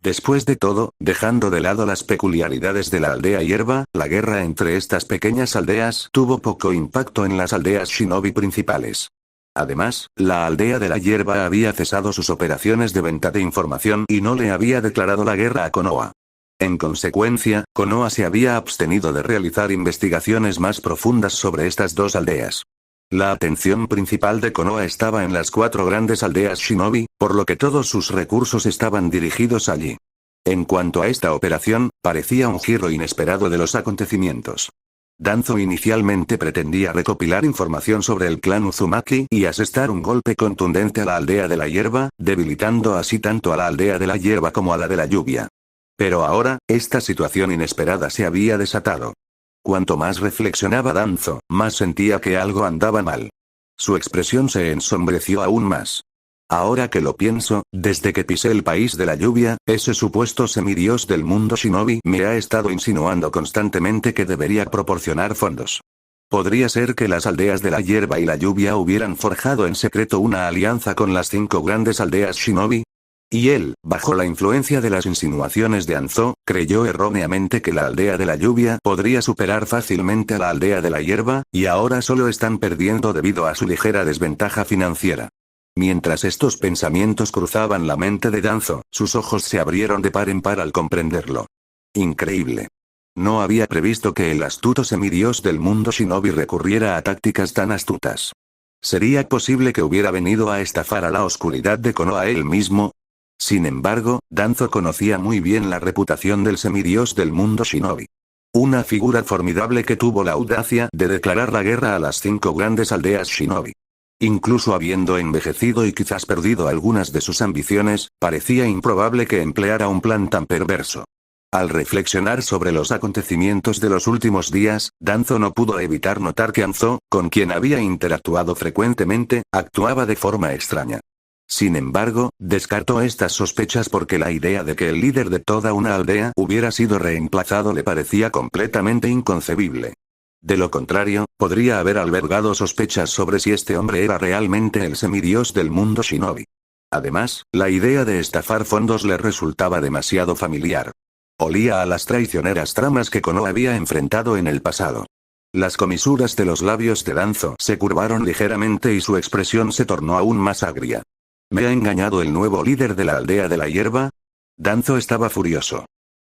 Después de todo, dejando de lado las peculiaridades de la aldea hierba, la guerra entre estas pequeñas aldeas tuvo poco impacto en las aldeas shinobi principales. Además, la aldea de la hierba había cesado sus operaciones de venta de información y no le había declarado la guerra a Konoha. En consecuencia, Konoha se había abstenido de realizar investigaciones más profundas sobre estas dos aldeas. La atención principal de Konoha estaba en las 4 grandes aldeas shinobi, por lo que todos sus recursos estaban dirigidos allí. En cuanto a esta operación, parecía un giro inesperado de los acontecimientos. Danzo inicialmente pretendía recopilar información sobre el clan Uzumaki y asestar un golpe contundente a la aldea de la hierba, debilitando así tanto a la aldea de la hierba como a la de la lluvia. Pero ahora, esta situación inesperada se había desatado. Cuanto más reflexionaba Danzo, más sentía que algo andaba mal. Su expresión se ensombreció aún más. Ahora que lo pienso, desde que pisé el país de la lluvia, ese supuesto semidios del mundo shinobi me ha estado insinuando constantemente que debería proporcionar fondos. ¿Podría ser que las aldeas de la hierba y la lluvia hubieran forjado en secreto una alianza con las 5 grandes aldeas shinobi? Y él, bajo la influencia de las insinuaciones de Anzo, creyó erróneamente que la aldea de la lluvia podría superar fácilmente a la aldea de la hierba, y ahora solo están perdiendo debido a su ligera desventaja financiera. Mientras estos pensamientos cruzaban la mente de Danzo, sus ojos se abrieron de par en par al comprenderlo. Increíble. No había previsto que el astuto semidios del mundo shinobi recurriera a tácticas tan astutas. ¿Sería posible que hubiera venido a estafar a la oscuridad de Konoha él mismo? Sin embargo, Danzo conocía muy bien la reputación del semidios del mundo shinobi. Una figura formidable que tuvo la audacia de declarar la guerra a las 5 grandes aldeas shinobi. Incluso habiendo envejecido y quizás perdido algunas de sus ambiciones, parecía improbable que empleara un plan tan perverso. Al reflexionar sobre los acontecimientos de los últimos días, Danzo no pudo evitar notar que Anzo, con quien había interactuado frecuentemente, actuaba de forma extraña. Sin embargo, descartó estas sospechas porque la idea de que el líder de toda una aldea hubiera sido reemplazado le parecía completamente inconcebible. De lo contrario, podría haber albergado sospechas sobre si este hombre era realmente el semidios del mundo shinobi. Además, la idea de estafar fondos le resultaba demasiado familiar. Olía a las traicioneras tramas que Konoha había enfrentado en el pasado. Las comisuras de los labios de Danzo se curvaron ligeramente y su expresión se tornó aún más agria. ¿Me ha engañado el nuevo líder de la aldea de la hierba? Danzo estaba furioso.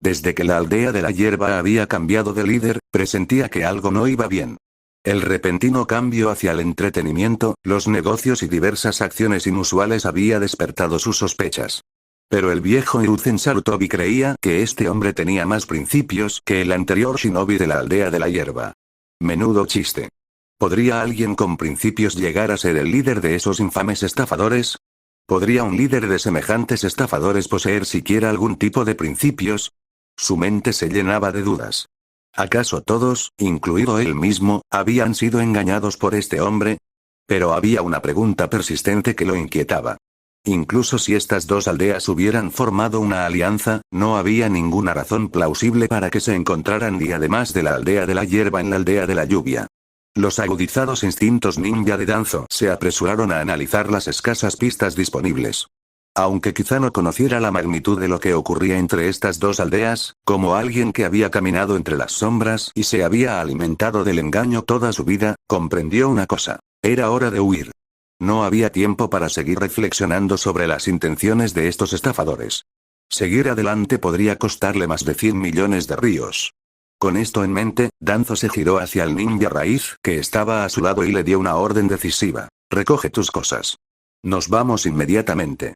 Desde que la aldea de la hierba había cambiado de líder, presentía que algo no iba bien. El repentino cambio hacia el entretenimiento, los negocios y diversas acciones inusuales había despertado sus sospechas. Pero el viejo Hiruzen Sarutobi creía que este hombre tenía más principios que el anterior shinobi de la aldea de la hierba. Menudo chiste. ¿Podría alguien con principios llegar a ser el líder de esos infames estafadores? ¿Podría un líder de semejantes estafadores poseer siquiera algún tipo de principios? Su mente se llenaba de dudas. ¿Acaso todos, incluido él mismo, habían sido engañados por este hombre? Pero había una pregunta persistente que lo inquietaba. Incluso si estas dos aldeas hubieran formado una alianza, no había ninguna razón plausible para que se encontraran y además de la aldea de la hierba en la aldea de la lluvia. Los agudizados instintos ninja de Danzo se apresuraron a analizar las escasas pistas disponibles. Aunque quizá no conociera la magnitud de lo que ocurría entre estas dos aldeas, como alguien que había caminado entre las sombras y se había alimentado del engaño toda su vida, comprendió una cosa. Era hora de huir. No había tiempo para seguir reflexionando sobre las intenciones de estos estafadores. Seguir adelante podría costarle más de 100 millones de ríos. Con esto en mente, Danzo se giró hacia el ninja raíz que estaba a su lado y le dio una orden decisiva. Recoge tus cosas. Nos vamos inmediatamente.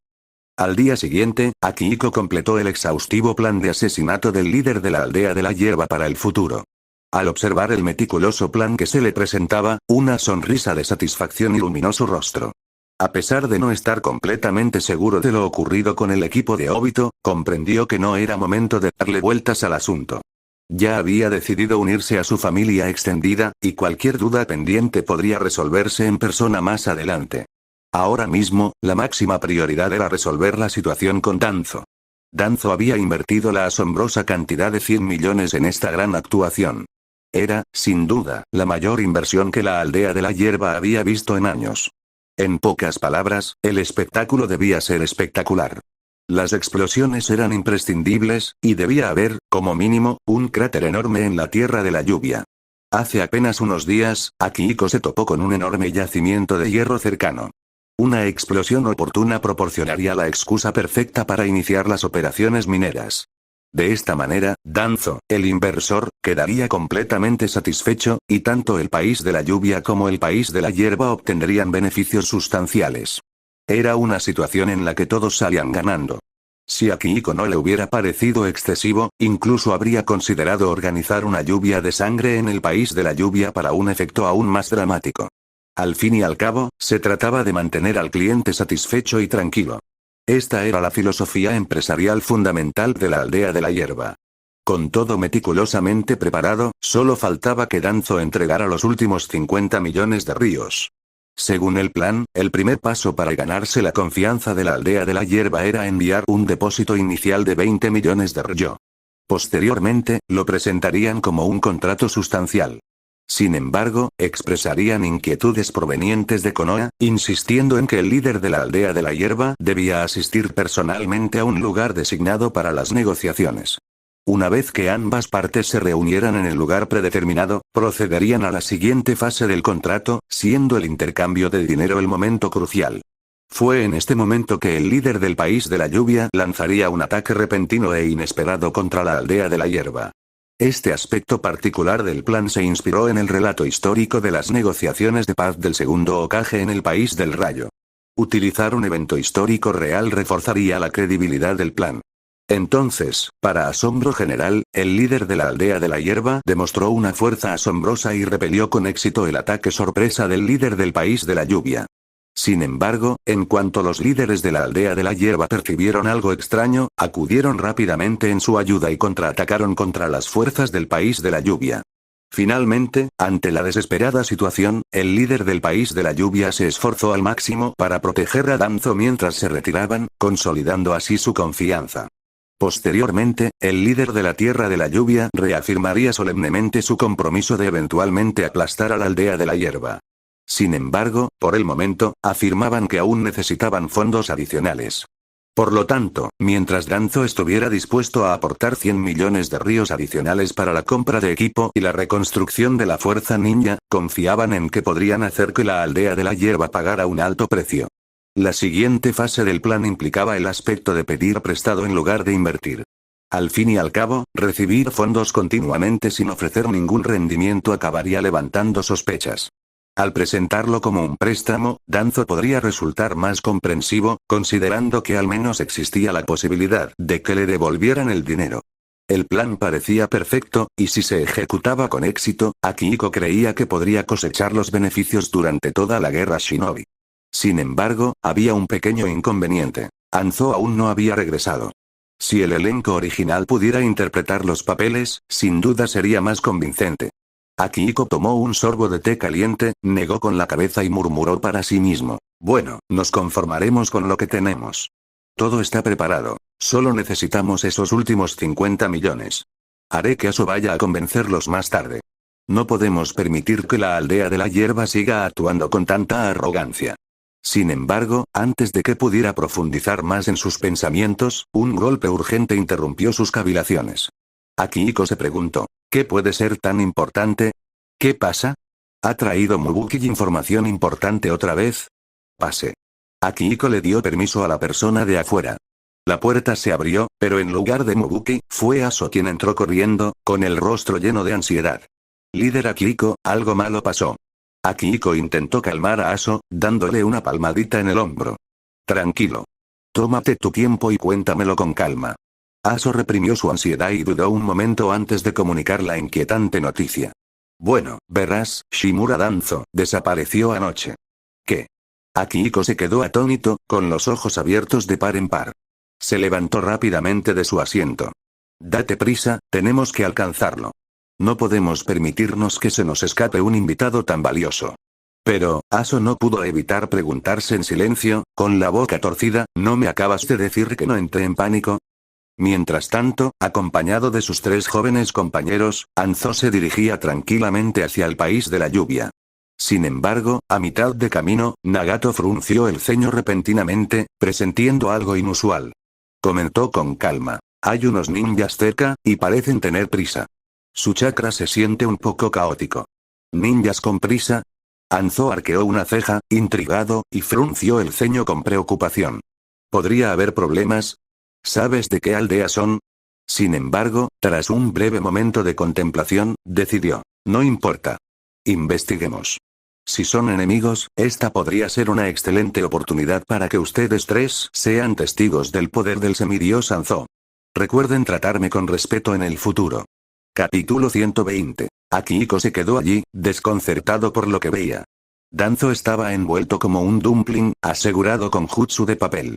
Al día siguiente, Akihiko completó el exhaustivo plan de asesinato del líder de la aldea de la hierba para el futuro. Al observar el meticuloso plan que se le presentaba, una sonrisa de satisfacción iluminó su rostro. A pesar de no estar completamente seguro de lo ocurrido con el equipo de Obito, comprendió que no era momento de darle vueltas al asunto. Ya había decidido unirse a su familia extendida, y cualquier duda pendiente podría resolverse en persona más adelante. Ahora mismo, la máxima prioridad era resolver la situación con Danzo. Danzo había invertido la asombrosa cantidad de 100 millones en esta gran actuación. Era, sin duda, la mayor inversión que la aldea de la hierba había visto en años. En pocas palabras, el espectáculo debía ser espectacular. Las explosiones eran imprescindibles, y debía haber, como mínimo, un cráter enorme en la tierra de la lluvia. Hace apenas unos días, Akihiko se topó con un enorme yacimiento de hierro cercano. Una explosión oportuna proporcionaría la excusa perfecta para iniciar las operaciones mineras. De esta manera, Danzo, el inversor, quedaría completamente satisfecho, y tanto el país de la lluvia como el país de la hierba obtendrían beneficios sustanciales. Era una situación en la que todos salían ganando. Si a Akihiko no le hubiera parecido excesivo, incluso habría considerado organizar una lluvia de sangre en el país de la lluvia para un efecto aún más dramático. Al fin y al cabo, se trataba de mantener al cliente satisfecho y tranquilo. Esta era la filosofía empresarial fundamental de la aldea de la hierba. Con todo meticulosamente preparado, solo faltaba que Danzo entregara los últimos 50 millones de ríos. Según el plan, el primer paso para ganarse la confianza de la aldea de la hierba era enviar un depósito inicial de 20 millones de ryo. Posteriormente, lo presentarían como un contrato sustancial. Sin embargo, expresarían inquietudes provenientes de Konoha, insistiendo en que el líder de la aldea de la hierba debía asistir personalmente a un lugar designado para las negociaciones. Una vez que ambas partes se reunieran en el lugar predeterminado, procederían a la siguiente fase del contrato, siendo el intercambio de dinero el momento crucial. Fue en este momento que el líder del país de la lluvia lanzaría un ataque repentino e inesperado contra la aldea de la hierba. Este aspecto particular del plan se inspiró en el relato histórico de las negociaciones de paz del segundo Hokage en el país del rayo. Utilizar un evento histórico real reforzaría la credibilidad del plan. Entonces, para asombro general, el líder de la aldea de la hierba demostró una fuerza asombrosa y repelió con éxito el ataque sorpresa del líder del país de la lluvia. Sin embargo, en cuanto los líderes de la aldea de la hierba percibieron algo extraño, acudieron rápidamente en su ayuda y contraatacaron contra las fuerzas del país de la lluvia. Finalmente, ante la desesperada situación, el líder del país de la lluvia se esforzó al máximo para proteger a Danzo mientras se retiraban, consolidando así su confianza. Posteriormente, el líder de la tierra de la lluvia reafirmaría solemnemente su compromiso de eventualmente aplastar a la aldea de la hierba. Sin embargo, por el momento, afirmaban que aún necesitaban fondos adicionales. Por lo tanto, mientras Danzo estuviera dispuesto a aportar 100 millones de ríos adicionales para la compra de equipo y la reconstrucción de la fuerza ninja, confiaban en que podrían hacer que la aldea de la hierba pagara un alto precio. La siguiente fase del plan implicaba el aspecto de pedir prestado en lugar de invertir. Al fin y al cabo, recibir fondos continuamente sin ofrecer ningún rendimiento acabaría levantando sospechas. Al presentarlo como un préstamo, Danzo podría resultar más comprensivo, considerando que al menos existía la posibilidad de que le devolvieran el dinero. El plan parecía perfecto, y si se ejecutaba con éxito, Akihiko creía que podría cosechar los beneficios durante toda la guerra shinobi. Sin embargo, había un pequeño inconveniente. Anzo aún no había regresado. Si el elenco original pudiera interpretar los papeles, sin duda sería más convincente. Akihiko tomó un sorbo de té caliente, negó con la cabeza y murmuró para sí mismo. Bueno, nos conformaremos con lo que tenemos. Todo está preparado. Solo necesitamos esos últimos 50 millones. Haré que Aso vaya a convencerlos más tarde. No podemos permitir que la aldea de la hierba siga actuando con tanta arrogancia. Sin embargo, antes de que pudiera profundizar más en sus pensamientos, un golpe urgente interrumpió sus cavilaciones. Akihiko se preguntó, ¿qué puede ser tan importante? ¿Qué pasa? ¿Ha traído Mubuki información importante otra vez? Pase. Akihiko le dio permiso a la persona de afuera. La puerta se abrió, pero en lugar de Mubuki, fue Aso quien entró corriendo, con el rostro lleno de ansiedad. Líder Akihiko, algo malo pasó. Akihiko intentó calmar a Aso, dándole una palmadita en el hombro. Tranquilo. Tómate tu tiempo y cuéntamelo con calma. Aso reprimió su ansiedad y dudó un momento antes de comunicar la inquietante noticia. Bueno, verás, Shimura Danzo, desapareció anoche. ¿Qué? Akihiko se quedó atónito, con los ojos abiertos de par en par. Se levantó rápidamente de su asiento. Date prisa, tenemos que alcanzarlo. No podemos permitirnos que se nos escape un invitado tan valioso. Pero, Aso no pudo evitar preguntarse en silencio, con la boca torcida, ¿no me acabas de decir que no entré en pánico? Mientras tanto, acompañado de sus 3 jóvenes compañeros, Anzo se dirigía tranquilamente hacia el país de la lluvia. Sin embargo, a mitad de camino, Nagato frunció el ceño repentinamente, presintiendo algo inusual. Comentó con calma: hay unos ninjas cerca, y parecen tener prisa. Su chakra se siente un poco caótico. ¿Ninjas con prisa? Anzo arqueó una ceja, intrigado, y frunció el ceño con preocupación. ¿Podría haber problemas? ¿Sabes de qué aldea son? Sin embargo, tras un breve momento de contemplación, decidió: no importa. Investiguemos. Si son enemigos, esta podría ser una excelente oportunidad para que ustedes 3 sean testigos del poder del semidios Anzo. Recuerden tratarme con respeto en el futuro. Capítulo 120. Akihiko se quedó allí, desconcertado por lo que veía. Danzo estaba envuelto como un dumpling, asegurado con jutsu de papel.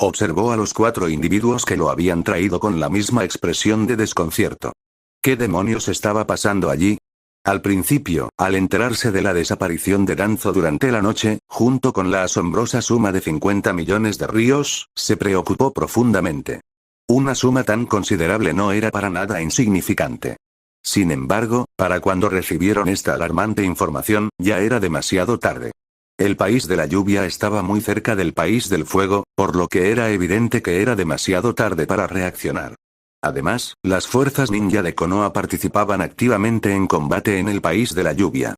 Observó a los 4 individuos que lo habían traído con la misma expresión de desconcierto. ¿Qué demonios estaba pasando allí? Al principio, al enterarse de la desaparición de Danzo durante la noche, junto con la asombrosa suma de 50 millones de ryos, se preocupó profundamente. Una suma tan considerable no era para nada insignificante. Sin embargo, para cuando recibieron esta alarmante información, ya era demasiado tarde. El país de la lluvia estaba muy cerca del país del fuego, por lo que era evidente que era demasiado tarde para reaccionar. Además, las fuerzas ninja de Konoha participaban activamente en combate en el país de la lluvia.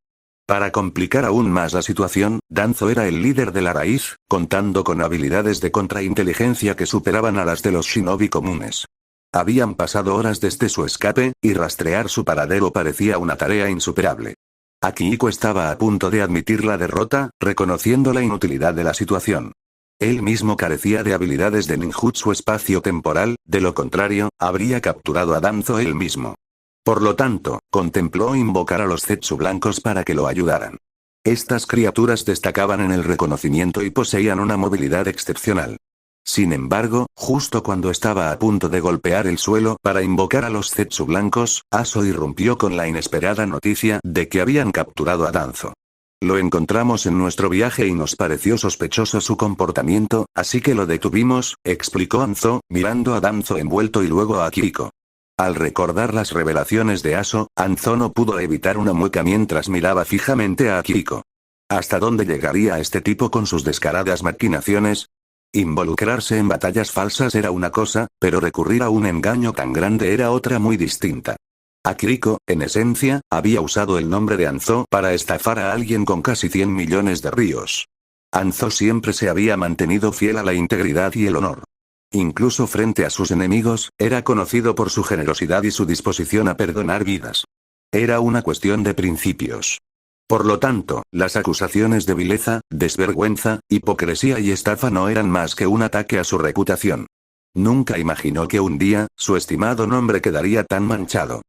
Para complicar aún más la situación, Danzo era el líder de la raíz, contando con habilidades de contrainteligencia que superaban a las de los shinobi comunes. Habían pasado horas desde su escape, y rastrear su paradero parecía una tarea insuperable. Akihiko estaba a punto de admitir la derrota, reconociendo la inutilidad de la situación. Él mismo carecía de habilidades de ninjutsu espacio-temporal, de lo contrario, habría capturado a Danzo él mismo. Por lo tanto, contempló invocar a los Zetsu blancos para que lo ayudaran. Estas criaturas destacaban en el reconocimiento y poseían una movilidad excepcional. Sin embargo, justo cuando estaba a punto de golpear el suelo para invocar a los Zetsu blancos, Aso irrumpió con la inesperada noticia de que habían capturado a Danzo. Lo encontramos en nuestro viaje y nos pareció sospechoso su comportamiento, así que lo detuvimos, explicó Anzo, mirando a Danzo envuelto y luego a Akihiko. Al recordar las revelaciones de Aso, Anzo no pudo evitar una mueca mientras miraba fijamente a Akihiko. ¿Hasta dónde llegaría este tipo con sus descaradas maquinaciones? Involucrarse en batallas falsas era una cosa, pero recurrir a un engaño tan grande era otra muy distinta. Akihiko, en esencia, había usado el nombre de Anzo para estafar a alguien con casi 100 millones de ryos. Anzo siempre se había mantenido fiel a la integridad y el honor. Incluso frente a sus enemigos, era conocido por su generosidad y su disposición a perdonar vidas. Era una cuestión de principios. Por lo tanto, las acusaciones de vileza, desvergüenza, hipocresía y estafa no eran más que un ataque a su reputación. Nunca imaginó que un día, su estimado nombre quedaría tan manchado.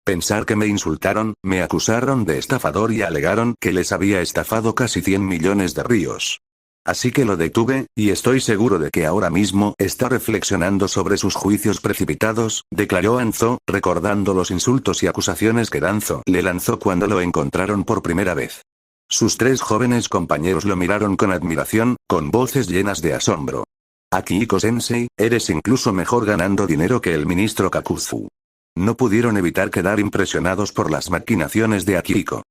Pensar que me insultaron, me acusaron de estafador y alegaron que les había estafado casi 100 millones de ryos. Así que lo detuve, y estoy seguro de que ahora mismo está reflexionando sobre sus juicios precipitados, declaró Anzo, recordando los insultos y acusaciones que Danzo le lanzó cuando lo encontraron por primera vez. Sus 3 jóvenes compañeros lo miraron con admiración, con voces llenas de asombro. Akihiko-sensei, eres incluso mejor ganando dinero que el ministro Kakuzu. No pudieron evitar quedar impresionados por las maquinaciones de Akihiko.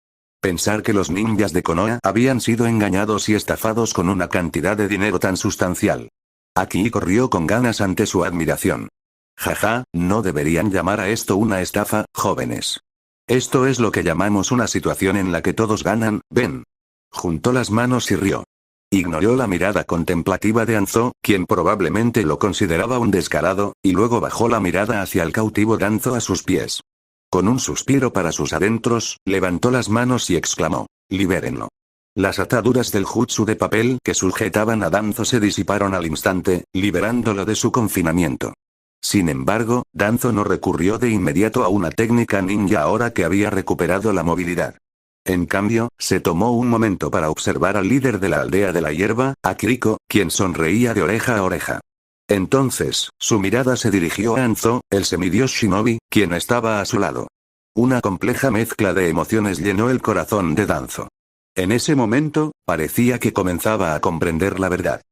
Pensar que los ninjas de Konoha habían sido engañados y estafados con una cantidad de dinero tan sustancial. Akihiko rió con ganas ante su admiración. Jaja, no deberían llamar a esto una estafa, jóvenes. Esto es lo que llamamos una situación en la que todos ganan, ven. Juntó las manos y rió. Ignoró la mirada contemplativa de Anzo, quien probablemente lo consideraba un descarado, y luego bajó la mirada hacia el cautivo Danzo a sus pies. Con un suspiro para sus adentros, levantó las manos y exclamó: «Libérenlo». Las ataduras del jutsu de papel que sujetaban a Danzo se disiparon al instante, liberándolo de su confinamiento. Sin embargo, Danzo no recurrió de inmediato a una técnica ninja ahora que había recuperado la movilidad. En cambio, se tomó un momento para observar al líder de la aldea de la hierba, Akihiko, quien sonreía de oreja a oreja. Entonces, su mirada se dirigió a Anzo, el semidios shinobi, quien estaba a su lado. Una compleja mezcla de emociones llenó el corazón de Danzo. En ese momento, parecía que comenzaba a comprender la verdad.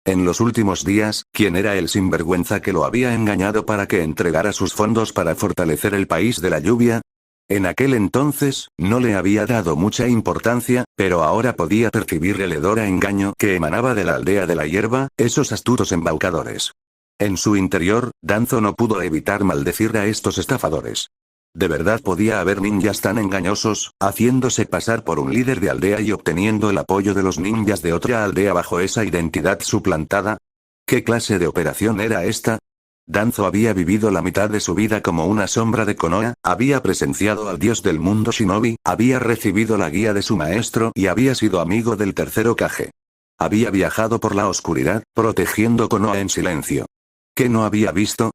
En los últimos días, ¿quién era el sinvergüenza que lo había engañado para que entregara sus fondos para fortalecer el país de la lluvia? En aquel entonces, no le había dado mucha importancia, pero ahora podía percibir el hedor a engaño que emanaba de la aldea de la hierba, esos astutos embaucadores. En su interior, Danzo no pudo evitar maldecir a estos estafadores. ¿De verdad podía haber ninjas tan engañosos, haciéndose pasar por un líder de aldea y obteniendo el apoyo de los ninjas de otra aldea bajo esa identidad suplantada? ¿Qué clase de operación era esta? Danzo había vivido la mitad de su vida como una sombra de Konoha, había presenciado al dios del mundo Shinobi, había recibido la guía de su maestro y había sido amigo del tercer Hokage. Había viajado por la oscuridad, protegiendo Konoha en silencio. ¿Qué no había visto?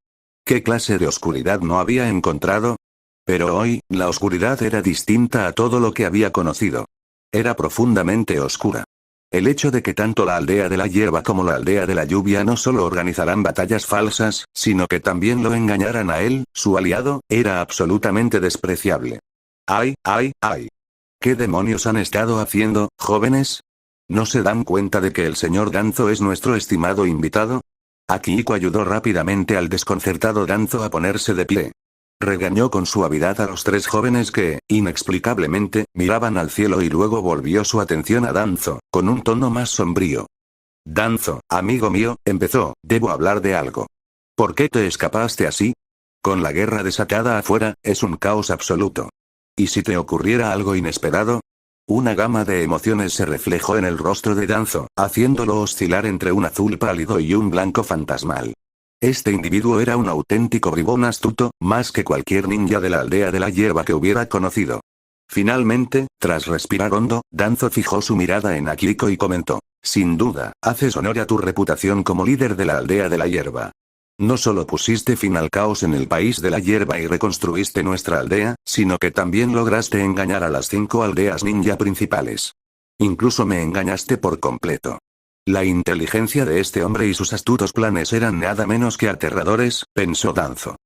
¿Qué clase de oscuridad no había encontrado? Pero hoy, la oscuridad era distinta a todo lo que había conocido. Era profundamente oscura. El hecho de que tanto la aldea de la hierba como la aldea de la lluvia no solo organizarán batallas falsas, sino que también lo engañaran a él, su aliado, era absolutamente despreciable. ¡Ay, ay, ay! ¿Qué demonios han estado haciendo, jóvenes? ¿No se dan cuenta de que el señor Danzo es nuestro estimado invitado? Akihiko ayudó rápidamente al desconcertado Danzo a ponerse de pie. Regañó con suavidad a los tres jóvenes que, inexplicablemente, miraban al cielo y luego volvió su atención a Danzo, con un tono más sombrío. Danzo, amigo mío, empezó, debo hablar de algo. ¿Por qué te escapaste así? Con la guerra desatada afuera, es un caos absoluto. ¿Y si te ocurriera algo inesperado? Una gama de emociones se reflejó en el rostro de Danzo, haciéndolo oscilar entre un azul pálido y un blanco fantasmal. Este individuo era un auténtico bribón astuto, más que cualquier ninja de la aldea de la hierba que hubiera conocido. Finalmente, tras respirar hondo, Danzo fijó su mirada en Akihiko y comentó, sin duda, haces honor a tu reputación como líder de la aldea de la hierba. No solo pusiste fin al caos en el país de la hierba y reconstruiste nuestra aldea, sino que también lograste engañar a las 5 aldeas ninja principales. Incluso me engañaste por completo. La inteligencia de este hombre y sus astutos planes eran nada menos que aterradores, pensó Danzo.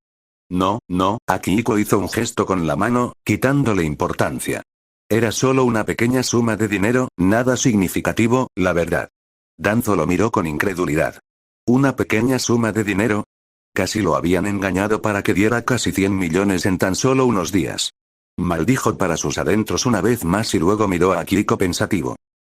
No, no, Akihiko hizo un gesto con la mano, quitándole importancia. Era solo una pequeña suma de dinero, nada significativo, la verdad. Danzo lo miró con incredulidad. ¿Una pequeña suma de dinero? Casi lo habían engañado para que diera casi 100 millones en tan solo unos días. Maldijo para sus adentros una vez más y luego miró a Akihiko pensativo.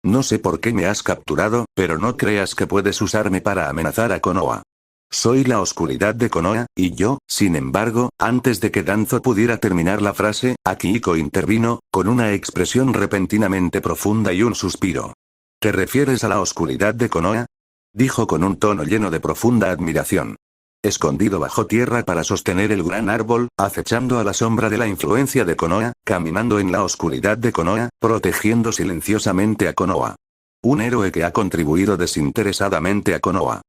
No sé por qué me has capturado, pero no creas que puedes usarme para amenazar a Konoha. Soy la oscuridad de Konoha, y yo, sin embargo, antes de que Danzo pudiera terminar la frase, Akihiko intervino, con una expresión repentinamente profunda y un suspiro. ¿Te refieres a la oscuridad de Konoha? Dijo con un tono lleno de profunda admiración. Escondido bajo tierra para sostener el gran árbol, acechando a la sombra de la influencia de Konoha, caminando en la oscuridad de Konoha, protegiendo silenciosamente a Konoha. Un héroe que ha contribuido desinteresadamente a Konoha.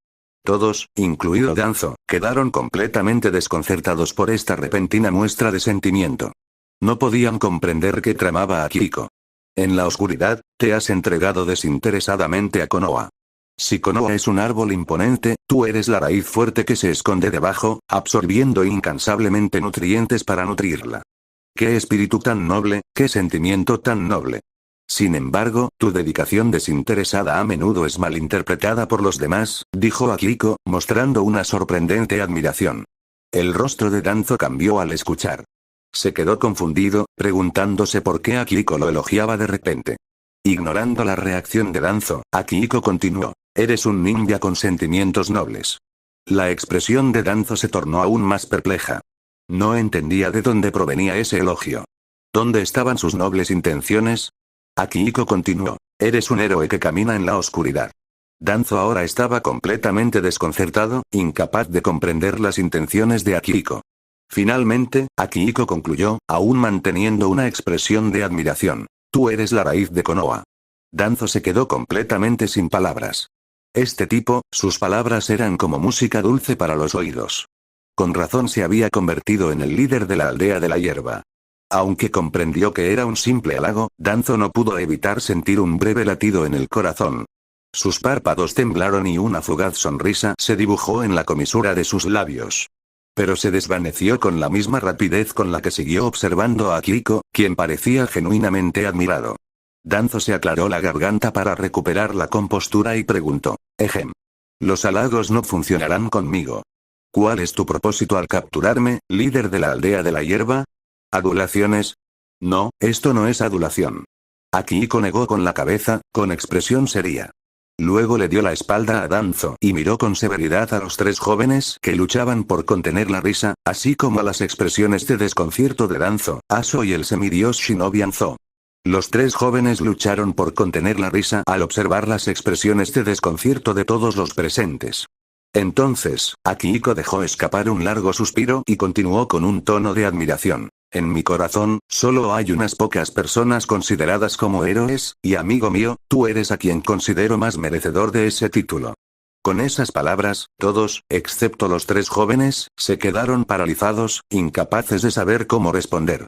Todos, incluido Danzo, quedaron completamente desconcertados por esta repentina muestra de sentimiento. No podían comprender qué tramaba Akihiko. En la oscuridad, te has entregado desinteresadamente a Konoha. Si Konoha es un árbol imponente, tú eres la raíz fuerte que se esconde debajo, absorbiendo incansablemente nutrientes para nutrirla. ¡Qué espíritu tan noble, qué sentimiento tan noble! Sin embargo, tu dedicación desinteresada a menudo es malinterpretada por los demás, dijo Akihiko, mostrando una sorprendente admiración. El rostro de Danzo cambió al escuchar. Se quedó confundido, preguntándose por qué Akihiko lo elogiaba de repente. Ignorando la reacción de Danzo, Akihiko continuó. Eres un ninja con sentimientos nobles. La expresión de Danzo se tornó aún más perpleja. No entendía de dónde provenía ese elogio. ¿Dónde estaban sus nobles intenciones? Akihiko continuó. Eres un héroe que camina en la oscuridad. Danzo ahora estaba completamente desconcertado, incapaz de comprender las intenciones de Akihiko. Finalmente, Akihiko concluyó, aún manteniendo una expresión de admiración. Tú eres la raíz de Konoha. Danzo se quedó completamente sin palabras. Este tipo, sus palabras eran como música dulce para los oídos. Con razón se había convertido en el líder de la aldea de la hierba. Aunque comprendió que era un simple halago, Danzo no pudo evitar sentir un breve latido en el corazón. Sus párpados temblaron y una fugaz sonrisa se dibujó en la comisura de sus labios. Pero se desvaneció con la misma rapidez con la que siguió observando a Akihiko, quien parecía genuinamente admirado. Danzo se aclaró la garganta para recuperar la compostura y preguntó. Ejem. Los halagos no funcionarán conmigo. ¿Cuál es tu propósito al capturarme, líder de la aldea de la hierba? ¿Adulaciones? No, esto no es adulación. Akihiko negó con la cabeza, con expresión seria. Luego le dio la espalda a Danzo y miró con severidad a los tres jóvenes que luchaban por contener la risa, así como a las expresiones de desconcierto de Danzo, Aso y el semidios Shinobi Anzo. Los tres jóvenes lucharon por contener la risa al observar las expresiones de desconcierto de todos los presentes. Entonces, Akihiko dejó escapar un largo suspiro y continuó con un tono de admiración. En mi corazón, solo hay unas pocas personas consideradas como héroes, y amigo mío, tú eres a quien considero más merecedor de ese título. Con esas palabras, todos, excepto los tres jóvenes, se quedaron paralizados, incapaces de saber cómo responder.